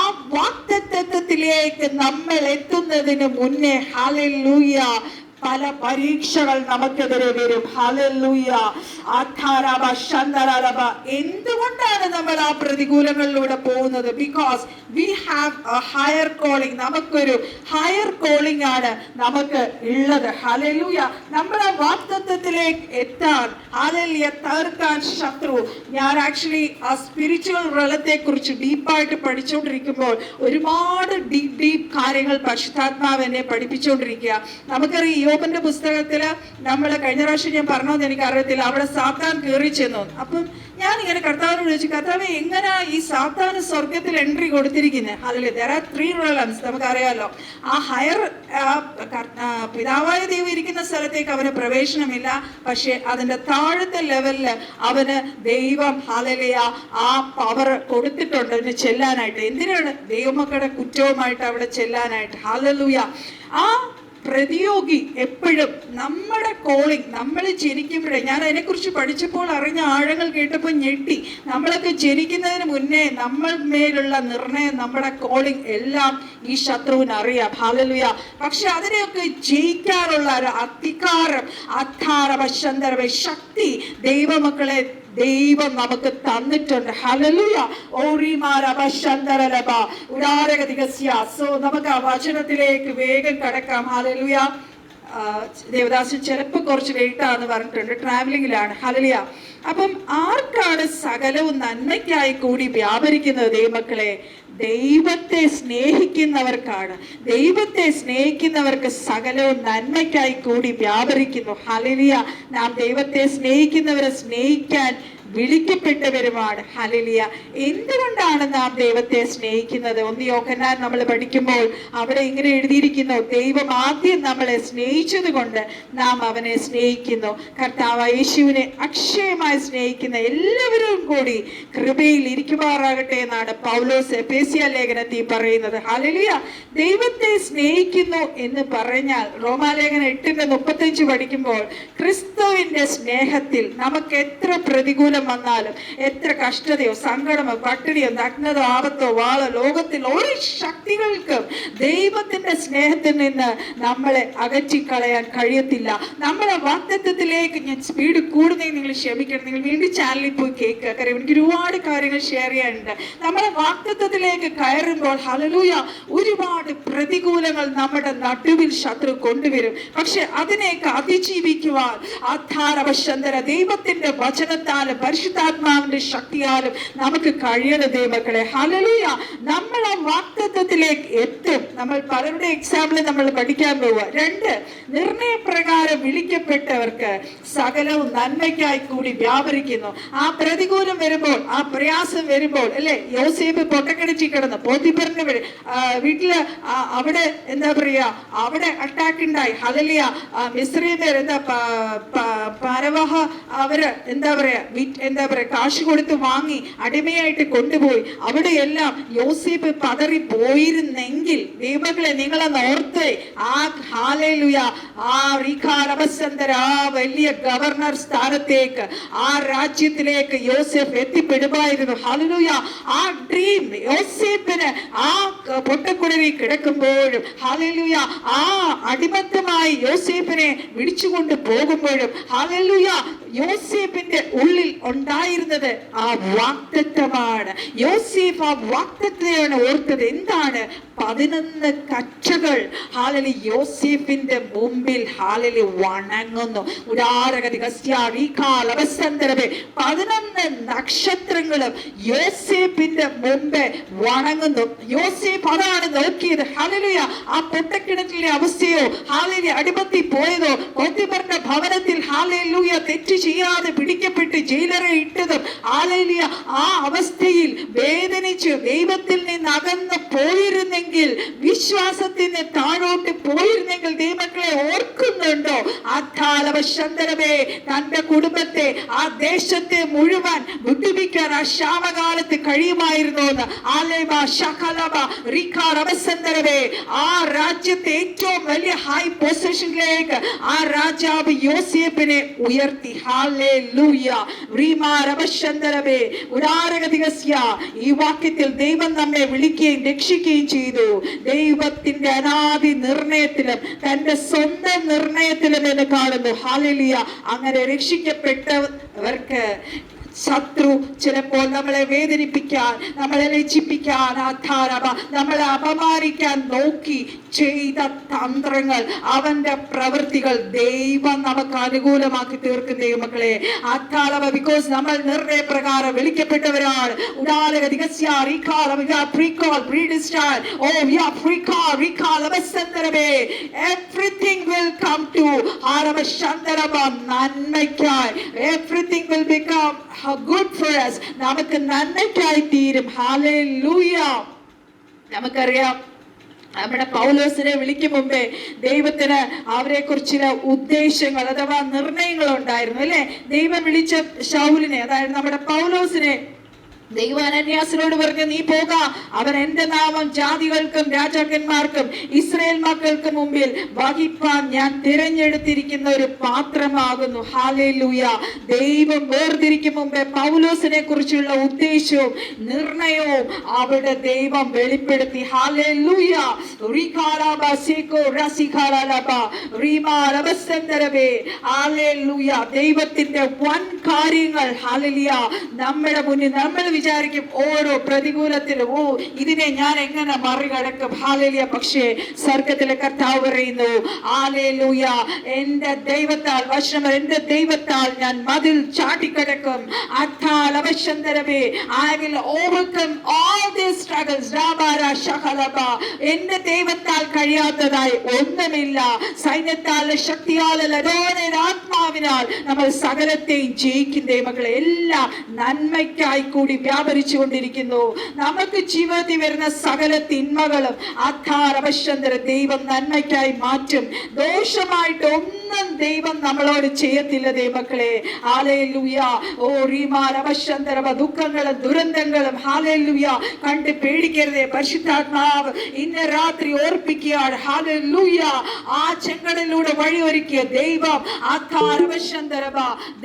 ആ വാഗ്ദത്തത്തിലേക്ക് നമ്മൾ എത്തുന്നതിന് മുന്നേ, ഹല്ലേലൂയ, പല പരീക്ഷകൾ നമുക്കെതിരെ വരും. ഹല്ലേലൂയ. എന്തുകൊണ്ടാണ് നമ്മൾ ആ പ്രതികൂലങ്ങളിലൂടെ പോകുന്നത്? Because we have A higher calling. നമുക്കൊരു ഹയർ കോളിംഗ് ആണ് നമുക്ക് ഉള്ളത്. ഹല്ലേലൂയ. നമ്മുടെ വാഗ്ദത്തത്തിലേക്ക് എത്താൻ, ഹല്ലേലൂയ, തകർക്കാൻ ശത്രു. ഞാൻ ആക്ച്വലി ആ സ്പിരിച്വൽ റലത്തെ കുറിച്ച് ഡീപ്പായിട്ട് പഠിച്ചുകൊണ്ടിരിക്കുമ്പോൾ ഒരുപാട് ഡീപ്പ് കാര്യങ്ങൾ പരിശുദ്ധാത്മാവ് എന്നെ പഠിപ്പിച്ചുകൊണ്ടിരിക്കുക. നമുക്കറിയാം, യോബിന്റെ പുസ്തകത്തില് നമ്മൾ കഴിഞ്ഞ പ്രാവശ്യം ഞാൻ പറഞ്ഞോന്ന് എനിക്ക് അറിയത്തില്ല, അവിടെ സാത്താൻ കയറി ചെന്നു. അപ്പം ഞാൻ ഇങ്ങനെ കർത്താവിനോട് ചോദിച്ചു, കർത്താവ്, എങ്ങനെയാ ഈ സാത്താന് സ്വർഗത്തിൽ എൻട്രി കൊടുത്തിരിക്കുന്നത്? അതിൽ there are 3 realms. നമുക്കറിയാലോ, ആ ഹയർ പിതാവായ ദൈവം ഇരിക്കുന്ന സ്ഥലത്തേക്ക് അവന് പ്രവേശനമില്ല. പക്ഷെ അതിന്റെ താഴത്തെ ലെവലില് അവന് ദൈവം, ഹല്ലേലൂയ, ആ പവർ കൊടുത്തിട്ടുണ്ട് അതിന് ചെല്ലാനായിട്ട്. എന്തിനാണ്? ദൈവമക്കളുടെ കുറ്റവുമായിട്ട് അവിടെ ചെല്ലാനായിട്ട്. ഹല്ലേലൂയ. ആ പ്രതിയോഗി എപ്പോഴും നമ്മുടെ കോളിംഗ്, നമ്മൾ ജനിക്കുമ്പോഴേ, ഞാൻ അതിനെക്കുറിച്ച് പഠിച്ചപ്പോൾ അറിഞ്ഞ ആഴങ്ങൾ കേട്ടപ്പോൾ ഞെട്ടി. നമ്മളൊക്കെ ജനിക്കുന്നതിന് മുന്നേ നമ്മൾ മേലുള്ള നിർണയം, നമ്മുടെ കോളിംഗ് എല്ലാം ഈ ശത്രുവിന് അറിയാം. ഹല്ലേലൂയ. പക്ഷെ അതിനെയൊക്കെ ജയിക്കാനുള്ള ഒരു അധികാരം, ശക്തി ദൈവമക്കളെ ദൈവം നമുക്ക് തന്നിട്ടുണ്ട്. ഹല്ലേലൂയ. സോ നമുക്ക് ആ വചനത്തിലേക്ക് വേഗം കടക്കാം. ഹല്ലേലൂയ. ദേവദാസൻ ചിലപ്പോൾ കുറച്ച് ലേറ്റാന്ന് പറഞ്ഞിട്ടുണ്ട്, ട്രാവലിംഗിലാണ്. ഹല്ലേലൂയ. അപ്പം ആർക്കാണ് സകലവും നന്മയ്ക്കായി കൂടി വ്യാപരിക്കുന്നത് ദൈവമക്കളെ? ദൈവത്തെ സ്നേഹിക്കുന്നവർക്കാണ്. ദൈവത്തെ സ്നേഹിക്കുന്നവർക്ക് സകലവും നന്മയ്ക്കായി കൂടി വ്യാപരിക്കുന്നു. ഹല്ലേലൂയ. നാം ദൈവത്തെ സ്നേഹിക്കുന്നവരെ സ്നേഹിക്കാൻ വിളിക്കപ്പെട്ടവരുമാണ്. ഹല്ലേലൂയ. എന്തുകൊണ്ടാണ് നാം ദൈവത്തെ സ്നേഹിക്കുന്നത്? 1 യോഹന്നാൻ നമ്മൾ പഠിക്കുമ്പോൾ അവിടെ ഇങ്ങനെ എഴുതിയിരിക്കുന്നു, ദൈവം ആദ്യം നമ്മളെ സ്നേഹിച്ചത് കൊണ്ട് നാം അവനെ സ്നേഹിക്കുന്നു. കർത്താവ് യേശുവിനെ അക്ഷയമായി സ്നേഹിക്കുന്ന എല്ലാവരും കൂടി കൃപയിൽ ഇരിക്കുമാറാകട്ടെ എന്നാണ് പൗലോസ് എഫേസ്യ ലേഖനത്തിൽ പറയുന്നത്. ഹല്ലേലൂയ. ദൈവത്തെ സ്നേഹിക്കുന്നു എന്ന് പറഞ്ഞാൽ റോമാലേഖനം 8:35 പഠിക്കുമ്പോൾ, ക്രിസ്തുവിന്റെ സ്നേഹത്തിൽ നമുക്ക് എത്ര പ്രതികൂലം വന്നാലും, എത്ര കഷ്ടതയോ സങ്കടമോ പട്ടിണിയോ നഗ്നതോ ആപത്തോ വാളോ ലോകത്തിൽ ഒരു ശക്തികൾക്കും ദൈവത്തിന്റെ സ്നേഹത്തിൽ നിന്ന് നമ്മളെ അകറ്റിക്കളയാൻ കഴിയത്തില്ല. നമ്മുടെ വാഗ്ദത്തത്തിലേക്ക്, ഞാൻ സ്പീഡ് കൂടുന്നെങ്കിൽ നിങ്ങൾ ക്ഷമിക്കണം, നിങ്ങൾ വീണ്ടും ചാനലിൽ പോയി കേൾക്കുക. കാര്യം എനിക്ക് ഒരുപാട് കാര്യങ്ങൾ ഷെയർ ചെയ്യാനുണ്ട്. നമ്മുടെ വാഗ്ദത്തത്തിലേക്ക് കയറുമ്പോൾ, ഹല്ലേലൂയ, ഒരുപാട് പ്രതികൂലങ്ങൾ നമ്മുടെ നടുവിൽ ശത്രു കൊണ്ടുവരും. പക്ഷെ അതിനെയൊക്കെ അതിജീവിക്കുവാൻ ദൈവത്തിന്റെ വചനത്താലും പരിശുദ്ധാത്മാവിന്റെ ശക്തിയാലും നമുക്ക് കഴിയണം ദൈവമക്കളെ. ഹല്ലേലൂയ. നമ്മൾ ആ വാഗ്ദത്തത്തിലേക്ക് എത്തും. നമ്മൾ പലരുടെ എക്സാമ്പിൾ നമ്മൾ പഠിക്കാൻ പോവുക. 2, നിർണയപ്രകാരം വിളിക്കപ്പെട്ടവർക്ക് സകലവും നന്മയ്ക്കായി കൂടി വ്യാപരിക്കുന്നു. ആ പ്രതികൂലം വരുമ്പോൾ, ആ പ്രയാസം വരുമ്പോൾ, അല്ലെ, യോസേഫ് പൊട്ടക്കടിച്ച് കിടന്നു, പോത്തിഫറിന്റെ വീട്ടില് അവിടെ എന്താ പറയാ, അവിടെ അറ്റാക്ക് ഉണ്ടായി. ഹല്ലേലൂയ. മിസ്രയീമ്യർ പരവഹ അവര് എന്താ പറയാ കാശ് കൊടുത്ത് വാങ്ങി അടിമയായിട്ട് കൊണ്ടുപോയി. അവിടെയെല്ലാം യോസേഫ് പതറി പോയിരുന്നെങ്കിൽ ദൈവമക്കളെ നിങ്ങളെന്ന് ഓർത്ത് ആ ഹല്ലേലൂയ ആ വലിയ ഗവർണർ സ്ഥാനത്തേക്ക്, ആ രാജ്യത്തിലേക്ക് യോസേഫ് എത്തിപ്പെടുമായിരുന്നു. ഹല്ലേലൂയ. ആ ഡ്രീം യോസേഫിന് ആ പൊട്ടക്കുടലിൽ കിടക്കുമ്പോഴും, ഹല്ലേലൂയ, ആ അടിമത്തമായി യോസേഫിനെ വിളിച്ചുകൊണ്ട് പോകുമ്പോഴും, ഹല്ലേലൂയ, യോസേഫിന്റെ ഉള്ളിൽ ഉണ്ടായിരുന്നത് ആ വാഗ്ദത്തമാണ്. യോസേഫ് ആ വാഗ്ദത്തത്തെയാണ് ഓർത്തത്. എന്താണ്? 11 കച്ചകൾ ഹല്ലേലൂയ യോസേഫിന്റെ മുമ്പിൽ ഹല്ലേലൂയ വണങ്ങുന്നു. 11 നക്ഷത്രങ്ങളും യോസേഫിന്റെ മുമ്പേ വണങ്ങുന്നു. യോസേഫ് അതാണ് നോക്കിയത്. ഹല്ലേലൂയ. ആ പൊട്ടക്കിണറ്റിലെ അവസ്ഥയോ, ഹല്ലേലൂയ അടിമത്തി പോയതോ, പോത്തിഫറിന്റെ ഭവനത്തിൽ ഹല്ലേലൂയ തെറ്റ് ചെയ്യാതെ പിടിക്കപ്പെട്ട് ജയിലറെ ഇട്ടതും, ഹല്ലേലൂയ ആ അവസ്ഥയിൽ വേദനിച്ച് ദൈവത്തിൽ നിന്ന് അകന്നു പോയിരുന്നെങ്കിൽ, വിശ്വാസത്തിന് താഴോട്ട് പോയിരുന്നെങ്കിൽ ദൈവമക്കളെ ഓർക്കുന്നുണ്ടോ? തന്റെ കുടുംബത്തെ, ആ ദേശത്തെ മുഴുവൻ വിട്ടുപിക്കാൻ ആ ക്ഷാമകാലത്ത് കഴിയുമായിരുന്നു എന്ന്. ആ രാജ്യത്തെ ഏറ്റവും വലിയ ഹൈ പൊസിഷനിലേക്ക് ആ രാജാവ് യോസേഫിനെ ഉയർത്തി. ഹല്ലേലൂയ. ഈ വാക്യത്തിൽ ദൈവം നമ്മെ വിളിക്കുകയും രക്ഷിക്കുകയും ചെയ്തു. ദൈവത്തിന്റെ അനാദി നിർണയത്തിലും തന്റെ സ്വന്തം നിർണയത്തിലും എന്ന് കാണുന്നു. ഹല്ലേലൂയ. അങ്ങനെ രക്ഷിക്കപ്പെട്ടവർക്ക് ശത്രു ചിലപ്പോൾ നമ്മളെ വേദനിപ്പിക്കാൻ, നമ്മളെ ലജ്ജിപ്പിക്കാൻ, നമ്മളെ അപമാനിക്കാൻ നോക്കി ചെയ്ത തന്ത്രങ്ങൾ, അവന്റെ പ്രവൃത്തികൾ ദൈവം നമുക്ക് അനുകൂലമാക്കി തീർക്കും ദൈവമക്കളെ. ബിക്കോസ് നമ്മൾ നിർണയപ്രകാരം വിളിക്കപ്പെട്ടവരാണ്. Everything will come to നന്മയ്ക്കായി. Everything will become good for us. നമുക്ക് നന്മയ്ക്കായി തീരും. ഹല്ലേലൂയ. നമുക്കറിയാം, നമ്മുടെ പൗലോസിനെ വിളിക്കും മുമ്പേ ദൈവത്തിന് അവരെ കുറിച്ചുള്ള ഉദ്ദേശങ്ങൾ അഥവാ നിർണയങ്ങൾ ഉണ്ടായിരുന്നു, അല്ലെ? ദൈവം വിളിച്ച ശൗലിനെ, അതായത് നമ്മുടെ പൗലോസിനെ, ദൈവം അനന്യാസിനോട് പറഞ്ഞു, നീ പോക, അവൻ എന്റെ നാമം ജാതികൾക്കും രാജാക്കന്മാർക്കും ഇസ്രായേൽ മക്കൾക്ക് മുമ്പിൽ വഹിപ്പാൻ ഞാൻ തിരഞ്ഞെടുത്തിരിക്കുന്ന ഒരു പാത്രമാകുന്നു. ഹല്ലേലൂയ. ദൈവം വേർതിരിക്കും മുമ്പേ പൗലോസിനെ കുറിച്ചുള്ള ഉദ്ദേശവും നിർണയവും അവിടെ ദൈവം വെളിപ്പെടുത്തി. ഹല്ലേലൂയ. ദൈവത്തിന്റെ വൻ കാര്യങ്ങൾ ഹല്ലേലൂയ നമ്മുടെ മുന്നിൽ. നമ്മൾ വിചാരിക്കും ഓരോ പ്രതികൂലത്തിലും, ഇതിനെ ഞാൻ എങ്ങനെ മറികടക്കും? ഹല്ലേലൂയ. പക്ഷേ സ്വർഗ്ഗത്തിലെ കർത്താവ് പറയുന്നു, ഹല്ലേലൂയ, എന്റെ ദൈവത്താൽ, വചനം, എന്റെ ദൈവത്താൽ ഞാൻ മതിൽ ചാടിക്കടക്കും. I will overcome all these struggles. എന്റെ ദൈവത്താൽ കഴിയാത്തതായി ഒന്നുമില്ല. സൈന്യത്താൽ, ശക്തിയാൽ, ആത്മാവിനാൽ നമ്മൾ സകലത്തെയും ജയിക്കും ദൈവമക്കളെ. എല്ലാം നന്മയ്ക്കായി കൂടി വ്യാപരിച്ചു കൊണ്ടിരിക്കുന്നു. നമുക്ക് ജീവിതത്തിൽ വരുന്ന സകല തിന്മകളും ദൈവം നന്മയ്ക്കായി മാറ്റും. ദോഷമായിട്ട് ഒന്നും ദൈവം നമ്മളോട് ചെയ്യത്തില്ല ദൈവമക്കളെ. ഹല്ലേലൂയ. ദുഃഖങ്ങളും ദുരന്തങ്ങളും ഹല്ലേലൂയ കണ്ട് പേടിക്കരുതേ. പരിശുദ്ധാത്മാവ് ഇന്ന് രാത്രി ഓർപ്പിക്കുകയാണ്. ഹല്ലേലൂയ. ആ ചെങ്കടലിലൂടെ വഴിയൊരുക്കിയ ദൈവം,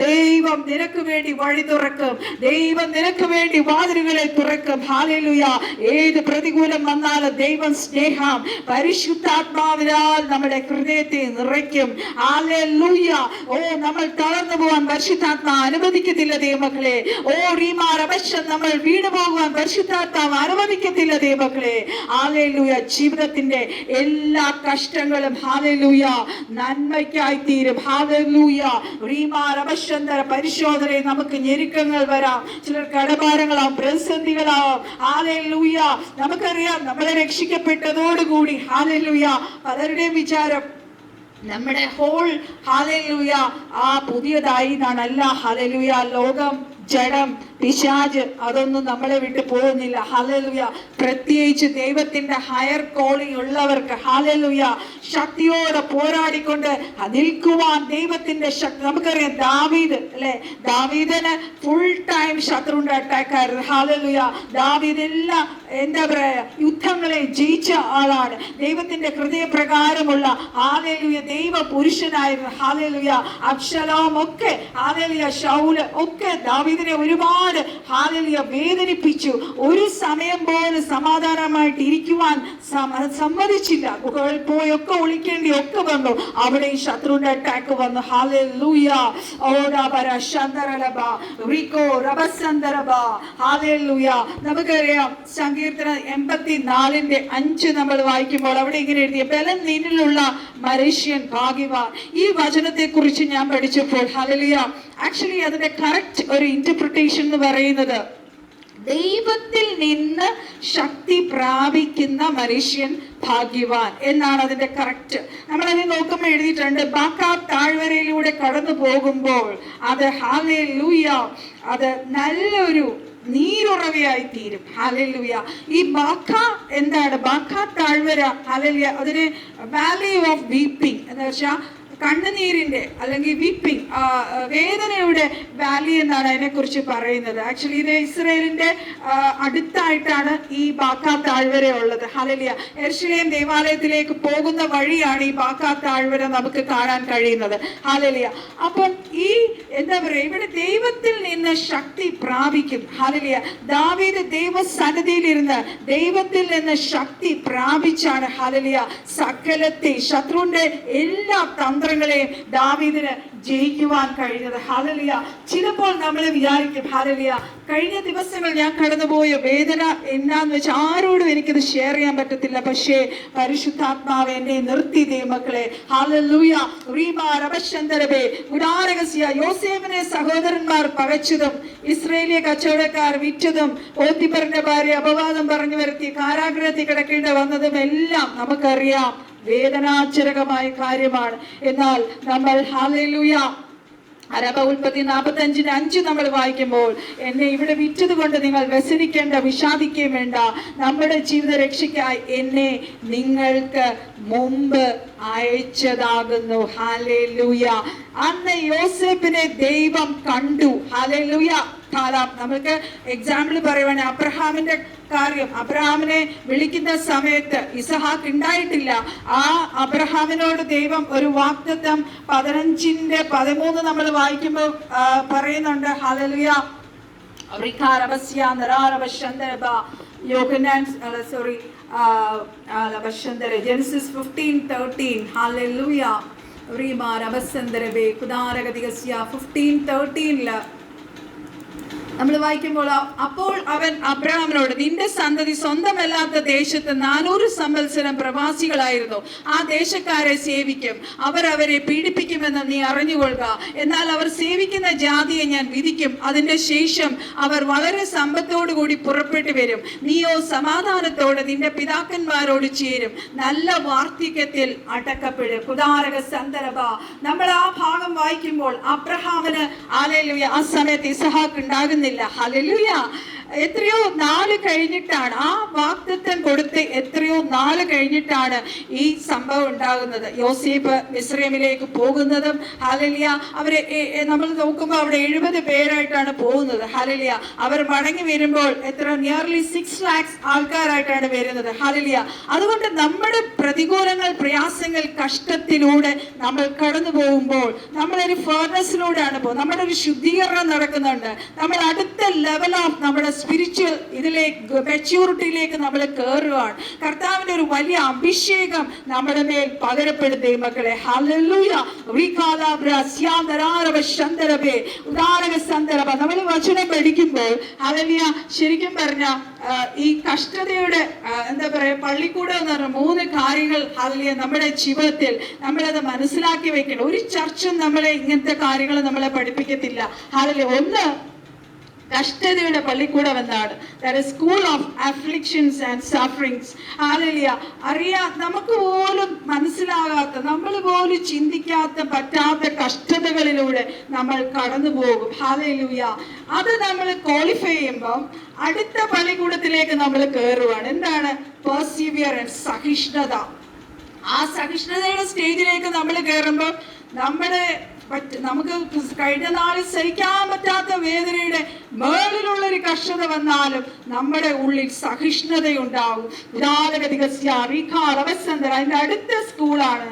ദൈവം നിനക്ക് വേണ്ടി വഴി തുറക്കും. ദൈവം നിനക്ക് വേണ്ടി വാതിലുകളെ തുറക്കും. ഹല്ലേലൂയ. ഏത് പ്രതികൂലം വന്നാലും ദൈവം സ്നേഹം പരിശുദ്ധാത്മാവിനാൽ നമ്മുടെ ഹൃദയത്തെ നിറയ്ക്കും. ഹല്ലേലൂയ. ഓ നമ്മൾ തളർന്നു പോകാൻ പരിശുദ്ധാത്മാവ് അനുവദിക്കത്തില്ല ദൈവമക്കളെ. ഓ റീമാറവശം നമ്മൾ വീണു പോകുവാൻ പരിശുദ്ധാത്മാവ് അനുവദിക്കത്തില്ല ദൈവമക്കളെ. ഹല്ലേലൂയ. ജീവിതത്തിന്റെ എല്ലാ കഷ്ടങ്ങളും ഹല്ലേലൂയ നന്മയ്ക്കായി തീരും. ഹല്ലേലൂയ. റീമാറവശന്തര പരിശോധനയിൽ നമുക്ക് ഞെരുക്കങ്ങൾ വരാം, ചിലർ കടഭാരങ്ങളാവും, പ്രതിസന്ധികളാവും. ഹല്ലേലൂയ. നമുക്കറിയാം നമ്മളെ രക്ഷിക്കപ്പെട്ടതോടുകൂടി ഹല്ലേലൂയ പലരുടെയും വിചാരം നമ്മുടെ ഹോൾ ഹല്ലേലൂയ ആ പുതിയതായി എന്നാണല്ല. ഹല്ലേലൂയ. ലോകം, ജഡം, പിശാച് അതൊന്നും നമ്മളെ വിട്ട് പോകുന്നില്ല. ഹല്ലേലൂയ. പ്രത്യേകിച്ച് ദൈവത്തിന്റെ ഹയർ കോളിംഗ് ഉള്ളവർക്ക് ഹല്ലേലൂയ ശക്തിയോടെ പോരാടിക്കൊണ്ട് നിൽക്കുവാൻ ദൈവത്തിന്റെ ശക്തി. നമുക്കറിയാം ദാവീദ് അല്ലെ, ദാവീദിന് ഫുൾ ടൈം ശത്രുവിന്റെ അറ്റാക്കായിരുന്നു. ഹല്ലേലൂയ. ദാവീദ് എല്ലാ എന്താ പറയാ യുദ്ധങ്ങളെ ജയിച്ച ആളാണ്. ദൈവത്തിന്റെ ഹൃദയപ്രകാരമുള്ള ഹല്ലേലൂയ ദൈവ പുരുഷനായിരുന്നു. ഹല്ലേലൂയ. അബ്ശലോം ഒക്കെ ഹല്ലേലൂയ ശൗല് ഒക്കെ ദാവീദിനെ ഒരുപാട് ഹല്ലേലൂയ വേദനിപ്പിച്ചു. ഒരു സമയം പോലും സമാധാനമായിട്ട് ഇരിക്കുവാൻ സമ്മതിച്ചില്ല. ഗുഹകളിൽ പോയൊക്കെ ഒളിക്കേണ്ടി ഒക്കെ വന്നു. അവിടെ ഈ ശത്രുവിന്റെ അറ്റാക്ക് വന്നു. ഹല്ലേലൂയ. ഹല്ലേലൂയ. നമുക്കറിയാം സങ്കീർത്തനം 84:5 നമ്മൾ വായിക്കുമ്പോൾ അവിടെ ഇങ്ങനെ എഴുതിയ ബലം നിന്നിലുള്ള മനുഷ്യൻ ഭാഗ്യവാൻ. ഈ വചനത്തെ കുറിച്ച് ഞാൻ പഠിച്ചപ്പോൾ ഹല്ലേലൂയ ആക്ച്വലി അതിന്റെ കറക്റ്റ് ഒരു ഇന്റർപ്രിട്ടേഷൻ എന്ന് പറയുന്നത് ദൈവത്തിൽ നിന്ന് ശക്തി പ്രാപിക്കുന്ന മനുഷ്യൻ ഭാഗ്യവാൻ എന്നാണ് അതിന്റെ കറക്റ്റ്. നമ്മളത് നോക്കുമ്പോൾ എഴുതിയിട്ടുണ്ട് ബാക്കാ താഴ്വരയിലൂടെ കടന്നു പോകുമ്പോൾ അത് ഹല്ലേലൂയ അത് നല്ലൊരു നീരുറവയായി തീരും. ഹല്ലേലൂയ. ഈ ബാക്ക എന്താണ്? ബാക്ക താഴ്വര ഹല്ലേലൂയ അതിന് വാലി ഓഫ് വീപ്പിംഗ് എന്ന് വെച്ചാൽ കണ്ണുനീരിന്റെ അല്ലെങ്കിൽ വീപ്പിംഗ് വേദനയുടെ വാലി എന്നാണ് അതിനെ കുറിച്ച് പറയുന്നത്. ആക്ച്വലി ഇത് ഇസ്രായേലിന്റെ അടുത്തായിട്ടാണ് ഈ ബാക്കാ താഴ്വര ഉള്ളത്. ഹല്ലേലൂയ. യെരൂശലേം ദേവാലയത്തിലേക്ക് പോകുന്ന വഴിയാണ് ഈ ബാക്കാ താഴ്വര നമുക്ക് കാണാൻ കഴിയുന്നത്. ഹല്ലേലൂയ. അപ്പം ഈ എന്താ പറയാ ഇവിടെ ദൈവത്തിൽ നിന്ന് ശക്തി പ്രാപിക്കും. ഹല്ലേലൂയ. ദാവീദ് ദൈവസന്നിധിയിലിരുന്ന് ദൈവത്തിൽ നിന്ന് ശക്തി പ്രാപിച്ചാണ് ഹല്ലേലൂയ സകലത്തെ ശത്രുവിന്റെ എല്ലാ തന്ത്രങ്ങളെയും ദാവീദിന് ജയിക്കുവാൻ കഴിഞ്ഞത്. ഹല്ലേലൂയ. ചിലപ്പോൾ നമ്മൾ വിചാരിക്കും ഹല്ലേലൂയ കഴിഞ്ഞ ദിവസങ്ങൾ ഞാൻ കടന്നുപോയ വേദന എന്നാന്ന് വെച്ചാൽ ആരോടും എനിക്കത് ഷെയർ ചെയ്യാൻ പറ്റത്തില്ല. പക്ഷേ പരിശുദ്ധാത്മാവ് എന്നെ നിർത്തി ദൈവമക്കളെ. ഹല്ലേലൂയ. യോസേഫിനെ സഹോദരന്മാർ പകച്ചതും ഇസ്രായേലിയ കച്ചവടക്കാർ വിറ്റതും പോത്തിഫറിന്റെ ഭാര്യ അപവാദം പറഞ്ഞു വരുത്തി കാരാഗ്രഹത്തിൽ കിടക്കേണ്ടി വന്നതും എല്ലാം നമുക്കറിയാം. വേദനാജനകമായ കാര്യമാണ്. എന്നാൽ നമ്മൾ ഹല്ലേലൂയ അരബ ഉൽപ്പത്തി 45:5 നമ്മൾ വായിക്കുമ്പോൾ എന്നെ ഇവിടെ വിറ്റത് കൊണ്ട് നിങ്ങൾ വ്യസനിക്കേണ്ട, വിഷാദിക്കുകയും വേണ്ട. നമ്മുടെ ജീവിത രക്ഷയ്ക്കായി എന്നെ നിങ്ങൾക്ക് മുമ്പ് അയച്ചതാകുന്നു. ഹല്ലേലൂയ. അന്ന് യോസേഫിനെ ദൈവം കണ്ടു. ഹല്ലേലൂയ. നമുക്ക് എക്സാമ്പിൾ പറയുവാണ് അബ്രഹാമിന്റെ കാര്യം. അബ്രഹാമിനെ വിളിക്കുന്ന സമയത്ത് ഇസഹാക്ക് ഉണ്ടായിട്ടില്ല. ആ അബ്രഹാമിനോട് ദൈവം ഒരു വാഗ്ദത്തം 15:13 നമ്മൾ വായിക്കുമ്പോൾ പറയുന്നുണ്ട്. ഹല്ലേലൂയ. ജെനസിസ് 15:13. ഹല്ലേലൂയ. 15:13 നമ്മൾ വായിക്കുമ്പോൾ അപ്പോൾ അവൻ അബ്രഹാമിനോട് നിന്റെ സന്തതി സ്വന്തമല്ലാത്ത ദേശത്ത് 400 സംവത്സരം പ്രവാസികളായിരുന്നു. ആ ദേശക്കാരെ സേവിക്കും, അവർ അവരെ പീഡിപ്പിക്കുമെന്ന് നീ അറിഞ്ഞുകൊള്ളുക. എന്നാൽ അവർ സേവിക്കുന്ന ജാതിയെ ഞാൻ വിധിക്കും. അതിന്റെ ശേഷം അവർ വളരെ സമ്പത്തോടുകൂടി പുറപ്പെട്ടു വരും. നീയോ സമാധാനത്തോടെ നിന്റെ പിതാക്കന്മാരോട് ചേരും, നല്ല വാർദ്ധക്യത്തിൽ അടക്കപ്പെടും. കുദാരക സന്ദർഭ നമ്മൾ ആ ഭാഗം വായിക്കുമ്പോൾ അബ്രഹാമിന് ഹല്ലേലൂയ ആ സമയത്ത് ഇസഹാക്ക് ഉണ്ടാകുന്നില്ല. ഹല്ലേലൂയ. എത്രയോ നാൾ കഴിഞ്ഞിട്ടാണ് ആ വാഗ്ദത്തം കൊടുത്ത് എത്രയോ നാൾ കഴിഞ്ഞിട്ടാണ് ഈ സംഭവം ഉണ്ടാകുന്നത്. യോസേഫ് മിസ്രൈമിലേക്ക് പോകുന്നതും ഹല്ലേലൂയ അവരെ നമ്മൾ നോക്കുമ്പോൾ അവിടെ 70 പേരായിട്ടാണ് പോകുന്നത്. ഹല്ലേലൂയ. അവർ മടങ്ങി വരുമ്പോൾ എത്ര നിയർലി 6 lakhs ആൾക്കാരായിട്ടാണ് വരുന്നത്. ഹല്ലേലൂയ. അതുകൊണ്ട് നമ്മുടെ പ്രതികൂലങ്ങൾ, പ്രയാസങ്ങൾ, കഷ്ടത്തിലൂടെ നമ്മൾ കടന്നു പോകുമ്പോൾ നമ്മളൊരു ഫർണസിലൂടെയാണ് പോകുന്നത്. നമ്മുടെ ഒരു ശുദ്ധീകരണം നടക്കുന്നുണ്ട്. നമ്മൾ അടുത്ത ലെവൽ ഓഫ് നമ്മുടെ സ്പിരിച്വൽ ഇതിലേക്ക് മെച്യൂരിറ്റിയിലേക്ക് നമ്മൾ കയറുകയാണ്. കർത്താവിന്റെ ഒരു വലിയ അഭിഷേകം നമ്മുടെ മേൽ പകരപ്പെടും ദൈവമക്കളെ. ഹല്ലേലൂയ. നമ്മൾ വചനം പഠിക്കുമ്പോൾ ഹല്ലേലൂയ, ശരിക്കും പറഞ്ഞ ഈ കഷ്ടതയുടെ എന്താ പറയാ പള്ളിക്കൂടം എന്ന് പറഞ്ഞ 3 കാര്യങ്ങൾ ഹല്ലേലൂയ നമ്മുടെ ജീവിതത്തിൽ നമ്മളത് മനസ്സിലാക്കി വെക്കണം. ഒരു ചർച്ചും നമ്മളെ ഇങ്ങനത്തെ കാര്യങ്ങൾ നമ്മളെ പഠിപ്പിക്കത്തില്ല. ഹല്ലേലൂയ. ഒന്ന്, കഷ്ടതയുടെ പള്ളിക്കൂടം എന്നാണ്. That is school of afflictions and sufferings. Hallelujah. നമുക്ക് പോലും മനസ്സിലാകാത്ത, നമ്മൾ പോലും ചിന്തിക്കാത്ത പറ്റാത്ത കഷ്ടതകളിലൂടെ നമ്മൾ കടന്നു പോകും. ഹല്ലേലൂയ. അത് നമ്മൾ ക്വാളിഫൈ ചെയ്യുമ്പം അടുത്ത പള്ളിക്കൂടത്തിലേക്ക് നമ്മൾ കയറുവാണ്. എന്താണ്? പെർസിവിയറൻസ്, സഹിഷ്ണുത. ആ സഹിഷ്ണുതയുടെ സ്റ്റേജിലേക്ക് നമ്മൾ കയറുമ്പോൾ നമുക്ക് കഴിഞ്ഞ നാളിൽ സഹിക്കാൻ പറ്റാത്ത വേദനയുടെ മേളിലുള്ളൊരു കഷ്ടത വന്നാലും നമ്മുടെ ഉള്ളിൽ സഹിഷ്ണുതയുണ്ടാവും. അതിന്റെ അടുത്ത സ്കൂളാണ്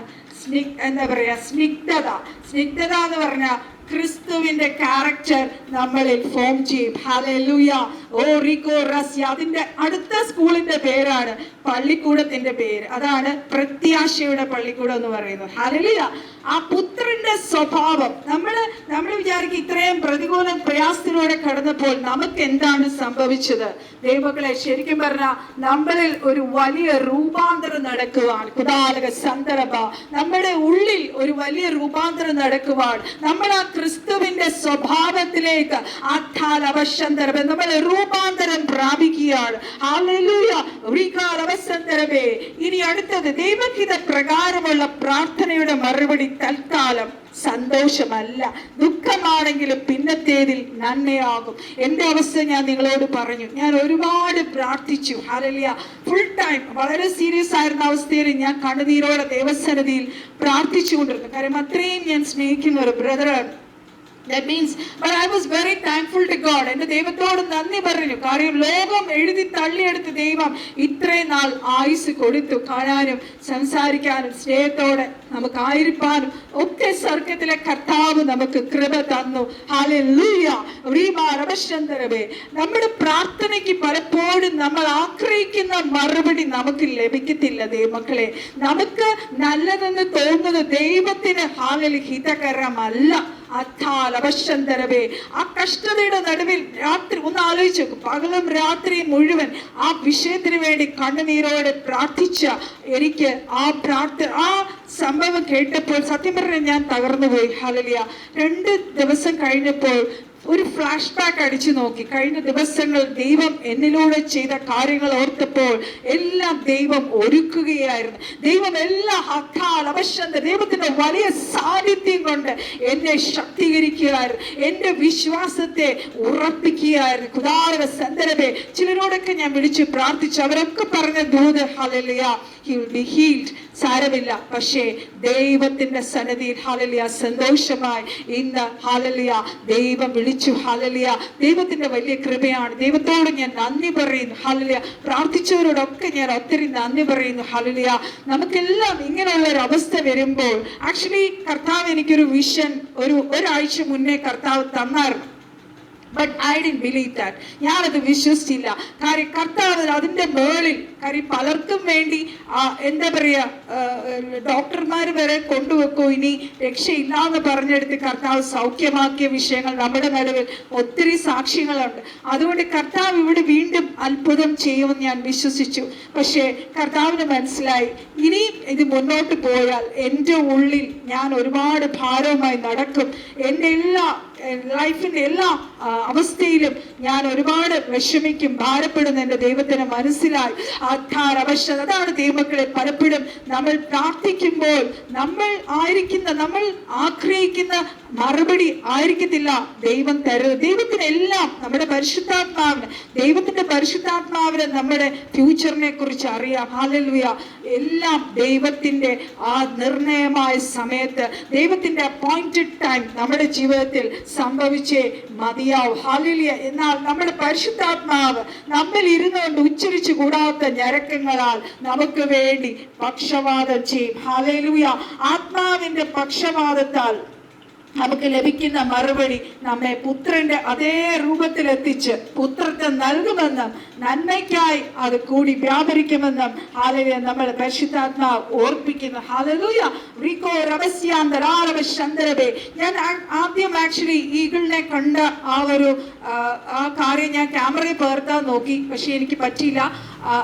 എന്താ പറയാ സ്നിഗ്ധത. സ്നിഗ്ധത എന്ന് പറഞ്ഞാൽ ക്രിസ്തുവിന്റെ ക്യാരക്ടർ നമ്മളിൽ ഫോം ചെയ്യും. ഹല്ലേലൂയ. ഓ റിക്കോ റസ്യ. അതിന്റെ അടുത്ത സ്കൂളിന്റെ പേരാണ് പള്ളിക്കൂടത്തിന്റെ പേര്. അതാണ് പ്രത്യാശയുടെ പള്ളിക്കൂടം എന്ന് പറയുന്നത്. ഹല്ലേലൂയ. ആ പുത്രന്റെ സ്വഭാവം നമ്മൾ വിചാരിക്കും ഇത്രയും പ്രതികൂല പ്രയാസത്തിലൂടെ കടന്നപ്പോൾ നമുക്ക് എന്താണ് സംഭവിച്ചത്? ദൈവമക്കളെ, ശരിക്കും പറഞ്ഞാൽ നമ്മളിൽ ഒരു വലിയ രൂപാന്തരം നടക്കുവാൻ കുദാലക സന്ദർഭ നമ്മുടെ ഉള്ളിൽ ഒരു വലിയ രൂപാന്തരം നടക്കുവാൻ നമ്മൾ ആ ക്രിസ്തുവിന്റെ സ്വഭാവത്തിലേക്ക് നമ്മൾ രൂപാന്തരം പ്രാപിക്കുകയാണ്. ഹല്ലേലൂയ. ഇനി അടുത്തത്, ദൈവഹിത പ്രകാരമുള്ള പ്രാർത്ഥനയുടെ മറുപടി തൽക്കാലം സന്തോഷമല്ല, ദുഃഖമാണെങ്കിലും പിന്നത്തേതിൽ നന്മയാകും. എൻ്റെ അവസ്ഥ ഞാൻ നിങ്ങളോട് പറഞ്ഞു. ഞാൻ ഒരുപാട് പ്രാർത്ഥിച്ചു. ഹല്ലേലൂയ. ഫുൾ ടൈം വളരെ സീരിയസ് ആയിരുന്ന അവസ്ഥയിൽ ഞാൻ കണ്ണുനീരോടെ ദൈവസന്നിധിയിൽ പ്രാർത്ഥിച്ചുകൊണ്ടിരുന്നു. കാരണം അത്രയും ഞാൻ സ്നേഹിക്കുന്ന ഒരു ബ്രദറാണ്. That means, but I was very thankful to God. എൻ്റെ ദൈവത്തോട് നന്ദി പറഞ്ഞു. കാര്യം ലോകം എഴുതി തള്ളിയെടുത്ത ദൈവം ഇത്രയും നാൾ ആയുസ് കൊടുത്തു. കാണാനും സംസാരിക്കാനും സ്നേഹത്തോടെ നമുക്ക് ആയിരിക്കാനും ഒക്കെ സ്വർഗ്ഗത്തിലെ കർത്താവ് നമുക്ക് കൃപ തന്നു. ഹല്ലേലൂയ. നമ്മുടെ പ്രാർത്ഥനയ്ക്ക് പലപ്പോഴും നമ്മൾ ആഗ്രഹിക്കുന്ന മറുപടി നമുക്ക് ലഭിക്കത്തില്ല ദൈവമക്കളെ. നമുക്ക് നല്ലതെന്ന് തോന്നുന്നത് ദൈവത്തിന് ഹല്ലേലൂയ ഹിതകരമല്ല. ആ കഷ്ടതയുടെ നടുവിൽ രാത്രി ഒന്ന് ആലോചിച്ചു നോക്കും, പകലും രാത്രിയും മുഴുവൻ ആ വിഷയത്തിന് വേണ്ടി കണ്ണുനീരോടെ പ്രാർത്ഥിച്ച എനിക്ക് ആ സംഭവം കേട്ടപ്പോൾ സത്യം പറഞ്ഞാൽ ഞാൻ തകർന്നുപോയി. ഹല്ലേലൂയ. 2 ദിവസം കഴിഞ്ഞപ്പോൾ ഒരു ഫ്ലാഷ് ബാക്ക് അടിച്ചു നോക്കി. കഴിഞ്ഞ ദിവസങ്ങൾ ദൈവം എന്നിലൂടെ ചെയ്ത കാര്യങ്ങൾ ഓർത്തപ്പോൾ എല്ലാം ദൈവം ഒരുക്കുകയായിരുന്നു. ദൈവം എല്ലാ ദൈവത്തിന്റെ വലിയ സാന്നിധ്യം കൊണ്ട് എന്നെ ശക്തീകരിക്കുകയായിരുന്നു, എന്റെ വിശ്വാസത്തെ ഉറപ്പിക്കുകയായിരുന്നു. കുദാര സന്ദർഭേ ചിലരോടൊക്കെ ഞാൻ വിളിച്ച് പ്രാർത്ഥിച്ചു. അവരൊക്കെ പറഞ്ഞ ദൂത് hallelujah, he will be healed. സാരമില്ല, പക്ഷേ ദൈവത്തിന്റെ സന്നിധിയിൽ ഹല്ലേലൂയ സന്തോഷമായി ഇന്ന് ഹല്ലേലൂയ ദൈവം വിളിച്ചു. ഹല്ലേലൂയ. ദൈവത്തിന്റെ വലിയ കൃപയാണ്. ദൈവത്തോട് ഞാൻ നന്ദി പറയുന്നു. ഹല്ലേലൂയ. പ്രാർത്ഥിച്ചവരോടൊക്കെ ഞാൻ ഒത്തിരി നന്ദി പറയുന്നു. ഹല്ലേലൂയ. നമുക്കെല്ലാം ഇങ്ങനെയുള്ള ഒരു അവസ്ഥ വരുമ്പോൾ ആക്ച്വലി കർത്താവ് എനിക്കൊരു വിഷൻ ഒരാഴ്ച മുന്നേ കർത്താവ് തന്നായിരുന്നു. But I didn't believe that. ഞാനത് വിശ്വസിച്ചില്ല. കാര്യം കർത്താവ് അതിന്റെ മേളിൽ, കാര്യം പലർക്കും വേണ്ടി എന്താ പറയാ ഡോക്ടർമാർ വരെ കൊണ്ടുവെക്കോ ഇനി രക്ഷയില്ലാന്ന് പറഞ്ഞെടുത്ത് കർത്താവ് സൗഖ്യമാക്കിയ വിഷയങ്ങൾ നമ്മുടെ നടുവിൽ ഒത്തിരി സാക്ഷ്യങ്ങളുണ്ട്. അതുകൊണ്ട് കർത്താവ് ഇവിടെ വീണ്ടും അത്ഭുതം ചെയ്യുമെന്ന് ഞാൻ വിശ്വസിച്ചു. പക്ഷേ കർത്താവിന് മനസ്സിലായി ഇനിയും ഇത് മുന്നോട്ട് പോയാൽ എൻ്റെ ഉള്ളിൽ ഞാൻ ഒരുപാട് ഭാരവുമായി നടക്കും. എൻ്റെ ലൈഫിന്റെ എല്ലാ അവസ്ഥയിലും ഞാൻ ഒരുപാട് വിഷമിക്കും, ഭാരപ്പെടുന്ന എൻ്റെ ദൈവത്തിന് മനസ്സിലായി. അതാണ് ദൈവമക്കളെ, പലപ്പോഴും നമ്മൾ പ്രാർത്ഥിക്കുമ്പോൾ നമ്മൾ ആഗ്രഹിക്കുന്ന മറുപടി ആയിരിക്കത്തില്ല ദൈവം തരുന്നത്. ദൈവത്തിനെല്ലാം നമ്മുടെ ദൈവത്തിന്റെ പരിശുദ്ധാത്മാവിന് നമ്മുടെ ഫ്യൂച്ചറിനെ കുറിച്ച് അറിയാം. ഹല്ലേലൂയ. എല്ലാം ദൈവത്തിന്റെ ആ നിർണയമായ സമയത്ത്, ദൈവത്തിന്റെ അപ്പോയിന്റഡ് ടൈം നമ്മുടെ ജീവിതത്തിൽ സംഭവിച്ചേ മതിയാവും. ഹല്ലേലൂയ. എന്നാൽ നമ്മുടെ പരിശുദ്ധാത്മാവ് നമ്മിൽ ഇരുന്നുകൊണ്ട് ഉച്ചരിച്ചു കൂടാത്ത ഞരക്കങ്ങളാൽ നമുക്ക് വേണ്ടി പക്ഷവാദം ചെയ്യും. ഹല്ലേലൂയ. ആത്മാവിന്റെ പക്ഷവാദത്താൽ നമുക്ക് ലഭിക്കുന്ന മറുപടി നമ്മെ പുത്രന്റെ അതേ രൂപത്തിലെത്തിച്ച് പുത്രത്വം നൽകുമെന്നും നന്മയ്ക്കായി അത് കൂടി വ്യാപരിക്കുമെന്നും ഹല്ലേലൂയ നമ്മൾ പരിശുദ്ധാത്മാവ് ഓർപ്പിക്കുന്നു. ഹല്ലേലൂയ. ഞാൻ ആദ്യം ആക്ച്വലി ഈഗിളിനെ കണ്ട ആ കാര്യം ഞാൻ ക്യാമറയിൽ പകർത്താൻ നോക്കി, പക്ഷെ എനിക്ക് പറ്റിയില്ല.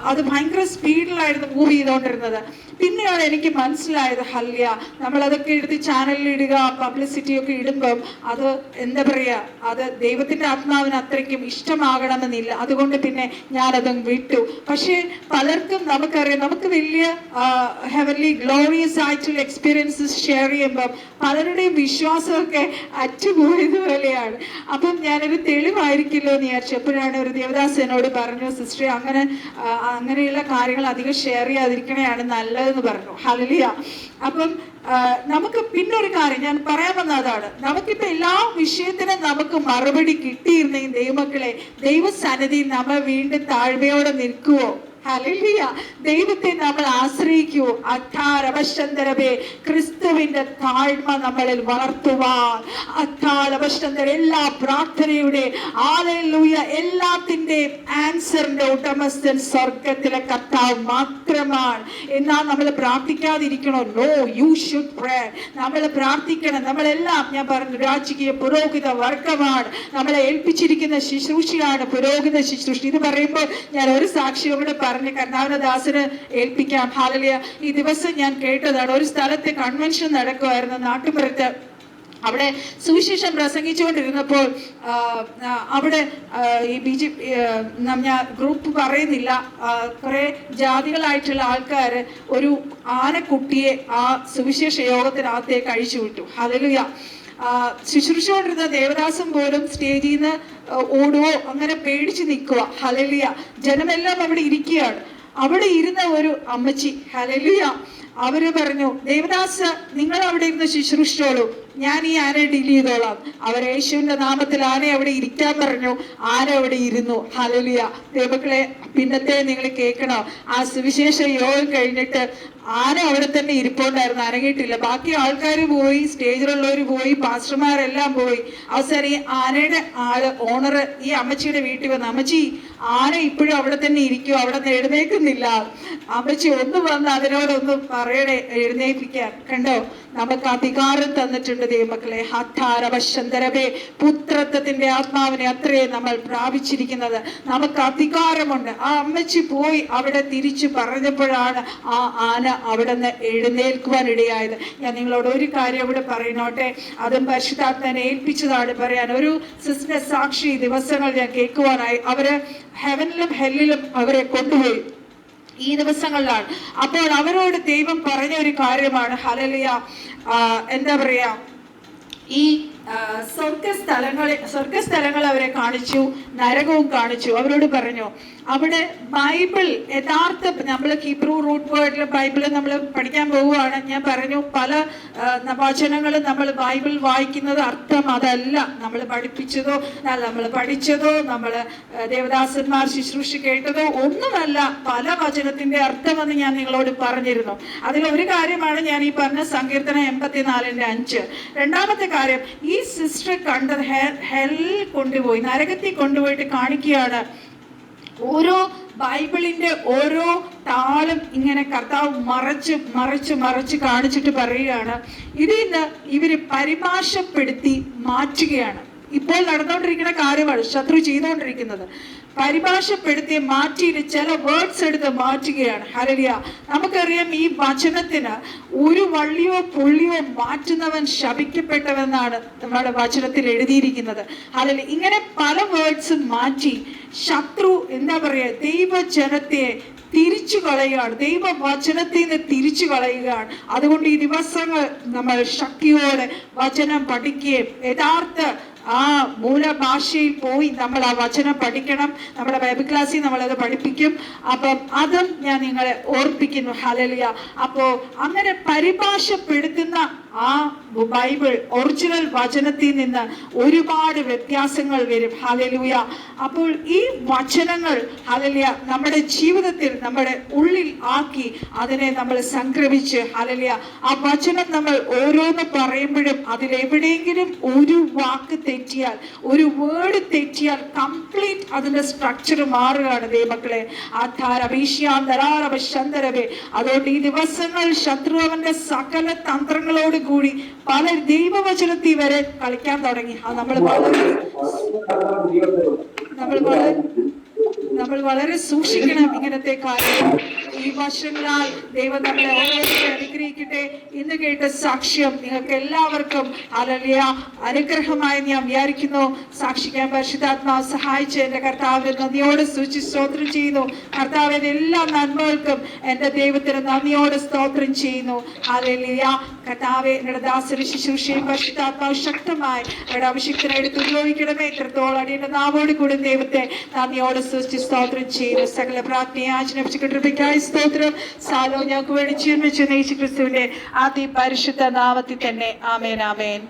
അത് ഭയങ്കര സ്പീഡിലായിരുന്നു മൂവ് ചെയ്തുകൊണ്ടിരുന്നത്. പിന്നെയാണ് എനിക്ക് മനസ്സിലായത്, ഹല്ലേലൂയ, നമ്മളതൊക്കെ എടുത്ത് ചാനലിൽ ഇടുക, പബ്ലിസിറ്റി ഒക്കെ ഇടുമ്പം അത് എന്താ പറയുക, അത് ദൈവത്തിന്റെ ആത്മാവിന് അത്രയ്ക്കും ഇഷ്ടമാകണമെന്നില്ല. അതുകൊണ്ട് പിന്നെ ഞാനതും വിട്ടു. പക്ഷേ പലർക്കും നമുക്കറിയാം, നമുക്ക് വലിയ ഹെവൻലി ഗ്ലോറിയസ് ആയിട്ടുള്ള എക്സ്പീരിയൻസസ് ഷെയർ ചെയ്യുമ്പം പലരുടെയും വിശ്വാസമൊക്കെ അറ്റുപോയതുപോലെയാണ്. അപ്പം ഞാനൊരു തെളിവായിരിക്കില്ലോ എന്ന് വിചാരിച്ചു. എപ്പോഴാണ് ഒരു ദേവദാസ് എന്നോട് പറഞ്ഞു, സിസ്റ്ററെ അങ്ങനെയുള്ള കാര്യങ്ങൾ അധികം ഷെയർ ചെയ്യാതിരിക്കണയാണ് നല്ലതെന്ന് പറഞ്ഞു. ഹല്ലേലൂയ. അപ്പം നമുക്ക് പിന്നൊരു കാര്യം ഞാൻ പറയാൻ വന്നതാണ്, നമുക്കിപ്പോ എല്ലാ വിഷയത്തിനും നമുക്ക് മറുപടി കിട്ടിയിരുന്നെങ്കിൽ ദൈവമക്കളെ, ദൈവസന്നിധിയിൽ നമ്മൾ വീണ്ടും താഴ്മയോടെ നിൽക്കുവോ? ഹല്ലേലൂയ. ദൈവത്തെ നമ്മൾ ആശ്രയിക്കൂ. ക്രിസ്തുവിന്റെ താഴ്മ നമ്മളിൽ വളർത്തുവാൻ എല്ലാ പ്രാർത്ഥനയുടെ ഹല്ലേലൂയ എല്ലാത്തിന്റെയും ആൻസറിന്റെ ഉടമസ്ഥൻ സ്വർഗത്തിലെ കർത്താവ് മാത്രമാണ്. എന്നാൽ നമ്മൾ പ്രാർത്ഥിക്കാതിരിക്കണോ? No, you should pray. നമ്മൾ പ്രാർത്ഥിക്കണം. നമ്മളെല്ലാം, ഞാൻ പറഞ്ഞു, രാജകീയ പുരോഹിത വർഗമാണ്. നമ്മളെ ഏൽപ്പിച്ചിരിക്കുന്ന ശുശ്രൂഷയാണ് പുരോഹിത ശുശ്രൂഷ. ഇത് പറയുമ്പോൾ ഞാൻ ഒരു സാക്ഷിയും കൂടെ പറഞ്ഞ് കർണാവനദാസിന് ഏൽപ്പിക്കാം. ഹല്ലേലൂയ. ഈ ദിവസം ഞാൻ കേട്ടതാണ്, ഒരു സ്ഥലത്ത് കൺവെൻഷൻ നടക്കുമായിരുന്നു നാട്ടുപുറത്ത്. അവിടെ സുവിശേഷം പ്രസംഗിച്ചുകൊണ്ടിരുന്നപ്പോൾ അവിടെ ഈ ഞാൻ ഗ്രൂപ്പ് പറയുന്നില്ല, കുറെ ജാതികളായിട്ടുള്ള ആൾക്കാർ ഒരു ആനക്കുട്ടിയെ ആ സുവിശേഷ യോഗത്തിനകത്തേക്ക് അഴിച്ചു വിട്ടു. ഹല്ലേലൂയ. ശുശ്രൂഷിച്ചുകൊണ്ടിരുന്ന ദേവദാസം പോലും സ്റ്റേജിൽ നിന്ന് ഓടുവോ അങ്ങനെ പേടിച്ച് നിൽക്കുക. ഹല്ലേലൂയ. ജനമെല്ലാം അവിടെ ഇരിക്കുകയാണ്. അവിടെ ഇരുന്ന ഒരു അമ്മച്ചി, ഹല്ലേലൂയ, അവര് പറഞ്ഞു, ദേവദാസ് നിങ്ങൾ അവിടെ ഇരുന്ന് ശുശ്രൂഷിച്ചോളൂ, ഞാൻ ഈ ആനയെ ഡീൽ ചെയ്തോളാം. അവർ യേശുവിന്റെ നാമത്തിൽ ആനയെ അവിടെ ഇരിക്കാൻ പറഞ്ഞു. ആന അവിടെ ഇരുന്നു. ഹല്ലേലൂയ. ദൈവമക്കളെ, പിന്നത്തെ നിങ്ങൾ കേൾക്കണം, ആ സുവിശേഷ യോഗം കഴിഞ്ഞിട്ട് ആന അവിടെ തന്നെ ഇരിപ്പുണ്ടായിരുന്നു, അനങ്ങിയിട്ടില്ല. ബാക്കി ആൾക്കാർ പോയി, സ്റ്റേജിലുള്ളവർ പോയി, പാസ്റ്റർമാരെല്ലാം പോയി. അവസാനം ഈ ആനയുടെ ഓണർ ഈ അമ്മച്ചിയുടെ വീട്ടിൽ വന്ന്, അമ്മച്ചി ആന ഇപ്പോഴും അവിടെ തന്നെ ഇരിക്കും, അവിടെ നിന്ന് എഴുന്നേക്കുന്നില്ല. അമ്മച്ചി ഒന്ന് വന്ന് അതിനോടൊന്ന് പറയണേ, എഴുന്നേൽപ്പിക്കാൻ. കണ്ടോ, നമുക്ക് അധികാരം തന്നിട്ടുണ്ട് ദൈവമക്കളെ. ഹത്താരവശന്തരവേ, പുത്രത്വത്തിന്റെ ആത്മാവിനെ അത്രേ നമ്മൾ പ്രാപിച്ചിരിക്കുന്നത്. നമുക്ക് അധികാരമുണ്ട്. ആ അമ്മച്ചി പോയി അവിടെ തിരിച്ചു പറഞ്ഞപ്പോഴാണ് ആ ആന അവിടെ നിന്ന് എഴുന്നേൽക്കുവാൻ ഇടയായത്. ഞാൻ നിങ്ങളോട് ഒരു കാര്യം ഇവിടെ പറയണോട്ടെ, അതും പരിശുദ്ധാത്മാവിനെ ഏൽപ്പിച്ചതാണ് പറയാൻ. ഒരു സിസ്റ്റർ സാക്ഷി ദിവസങ്ങൾ ഞാൻ കേൾക്കുവാനായി. അവര് ഹെവനിലും ഹെല്ലിലും അവരെ കൊണ്ടുപോയി ഈ ദിവസങ്ങളിലാണ്. അപ്പോൾ അവരോട് ദൈവം പറഞ്ഞ ഒരു കാര്യമാണ്, ഹല്ലേലൂയ, എന്താ പറയാ, ഈ സ്വർഗസ്ഥലങ്ങൾ അവരെ കാണിച്ചു, നരകവും കാണിച്ചു. അവരോട് പറഞ്ഞു, അവിടെ ബൈബിൾ യഥാർത്ഥ, നമ്മൾ ഹീബ്രു റൂട്ട് വേർഡിൽ ബൈബിൾ നമ്മൾ പഠിക്കാൻ പോവുകയാണ്. ഞാൻ പറഞ്ഞു, പല വചനങ്ങളും നമ്മൾ ബൈബിൾ വായിക്കുന്നത് അർത്ഥം അതല്ല, നമ്മൾ പഠിപ്പിച്ചതോ നമ്മൾ പഠിച്ചതോ നമ്മൾ ദേവദാസന്മാർ ശുശ്രൂഷ കേട്ടതോ ഒന്നുമല്ല പല വചനത്തിന്റെ അർത്ഥമെന്ന് ഞാൻ നിങ്ങളോട് പറഞ്ഞിരുന്നു. അതിലൊരു കാര്യമാണ് ഞാൻ ഈ പറഞ്ഞ സങ്കീർത്തനം 84:5. രണ്ടാമത്തെ കാര്യം, ഈ സിസ്റ്റർ കണ്ടത് ഹെല്ലിൽ കൊണ്ടുപോയി, നരകത്തിൽ കൊണ്ടുപോയിട്ട് കാണിക്കുകയാണ്. ഓരോ ബൈബിളിന്റെ ഓരോ താളും ഇങ്ങനെ കർത്താവ് മറച്ച് മറച്ച് മറച്ച് കാണിച്ചിട്ട് പറയുകയാണ്, ഇതിന്ന് ഇവര് പരിഭാഷപ്പെടുത്തി മാറ്റുകയാണ്. ഇപ്പോൾ നടന്നുകൊണ്ടിരിക്കുന്ന കാര്യമാണ് ശത്രു ചെയ്തുകൊണ്ടിരിക്കുന്നത്. പരിഭാഷപ്പെടുത്തി മാറ്റിയിട്ട് ചില വേർഡ്സ് എടുത്ത് മാറ്റുകയാണ്. ഹല്ലേലൂയ. നമുക്കറിയാം, ഈ വചനത്തിന് ഒരു വള്ളിയോ പുള്ളിയോ മാറ്റുന്നവൻ ശപിക്കപ്പെട്ടവെന്നാണ് നമ്മുടെ വചനത്തിൽ എഴുതിയിരിക്കുന്നത്. ഹല്ലേലൂയ. ഇങ്ങനെ പല വേർഡ്സും മാറ്റി ശത്രു എന്താ പറയുക, ദൈവജനത്തെ തിരിച്ചു കളയുകയാണ്, ദൈവവചനത്തിൽ നിന്ന് തിരിച്ചു കളയുകയാണ്. അതുകൊണ്ട് ഈ ദിവസങ്ങൾ നമ്മൾ ശക്തിയോടെ വചനം പഠിക്കുകയും യഥാർത്ഥ ആ മൂലഭാഷയിൽ പോയി നമ്മൾ ആ വചനം പഠിക്കണം. നമ്മുടെ ബൈബിൾ ക്ലാസ്സിൽ നമ്മളത് പഠിപ്പിക്കും. അപ്പം അതും ഞാൻ നിങ്ങളെ ഓർപ്പിക്കുന്നു. ഹല്ലേലൂയ. അപ്പോ അങ്ങനെ പരിഭാഷപ്പെടുത്തുന്ന ആ ബൈബിൾ ഒറിജിനൽ വചനത്തിൽ നിന്ന് ഒരുപാട് വ്യത്യാസങ്ങൾ വരും. ഹല്ലേലൂയ. അപ്പോൾ ഈ വചനങ്ങൾ ഹല്ലേലൂയ നമ്മുടെ ജീവിതത്തിൽ നമ്മുടെ ഉള്ളിൽ ആക്കി അതിനെ നമ്മൾ സംക്രമിച്ച് ഹല്ലേലൂയ ആ വചനം നമ്മൾ ഓരോന്ന് പറയുമ്പോഴും അതിലെവിടെയെങ്കിലും ഒരു വാക്ക് തെറ്റിയാൽ, ഒരു വേർഡ് തെറ്റിയാൽ കംപ്ലീറ്റ് അതിന്റെ സ്ട്രക്ചർ മാറുകയാണ് ദൈവമക്കളെ. അതുകൊണ്ട് ഈ ദിവസങ്ങൾ ശത്രു അവന്റെ സകല തന്ത്രങ്ങളോട് കൂടി പല ദൈവവചനത്തിൽ വരെ കളിക്കാൻ തുടങ്ങി. അത് നമ്മൾ വളരെ സൂക്ഷിക്കണം ഇങ്ങനത്തെ കാര്യം. ഈ വർഷങ്ങളാൽ ദൈവം നമ്മളെ ഓരോരുത്തരെ അനുഗ്രഹിക്കട്ടെ. ഇന്ന് കേട്ട സാക്ഷ്യം നിങ്ങൾക്ക് എല്ലാവർക്കും ഹല്ലേലൂയ അനുഗ്രഹമായി ഞാൻ വിചാരിക്കുന്നു. സാക്ഷിക്കാൻ പരിശുദ്ധാത്മാവ് സഹായിച്ച് എൻ്റെ കർത്താവിനെ നന്ദിയോടെ സ്തോത്രം ചെയ്യുന്നു. കർത്താവിന്റെ എല്ലാ നന്മകൾക്കും എൻ്റെ ദൈവത്തിന് നന്ദിയോടെ സ്തോത്രം ചെയ്യുന്നു. ഹല്ലേലൂയ. കർത്താവെ, എൻ്റെ ദാസന് ശുശ്രൂഷയും പരിശുദ്ധാത്മാവ് ശക്തമായി എൻ്റെ അഭിഷിക്തനെ എടുത്ത് ഉപയോഗിക്കണമേ. ഇത്രത്തോളം അടിയുടെ നാവോട് കൂടി ദൈവത്തെ നന്ദിയോടെ സ്തോത്രം ചെയ്യുന്നു. സകല പ്രാർത്ഥനയാചനപ്പിക്കായി സ്തോത്രം. സാലോ ഞങ്ങൾക്ക് വേണ്ടി ജീവിച്ചു യേശു ക്രിസ്തുവിന്റെ അതിപരിശുദ്ധ നാമത്തിൽ തന്നെ. ആമേൻ ആമേൻ.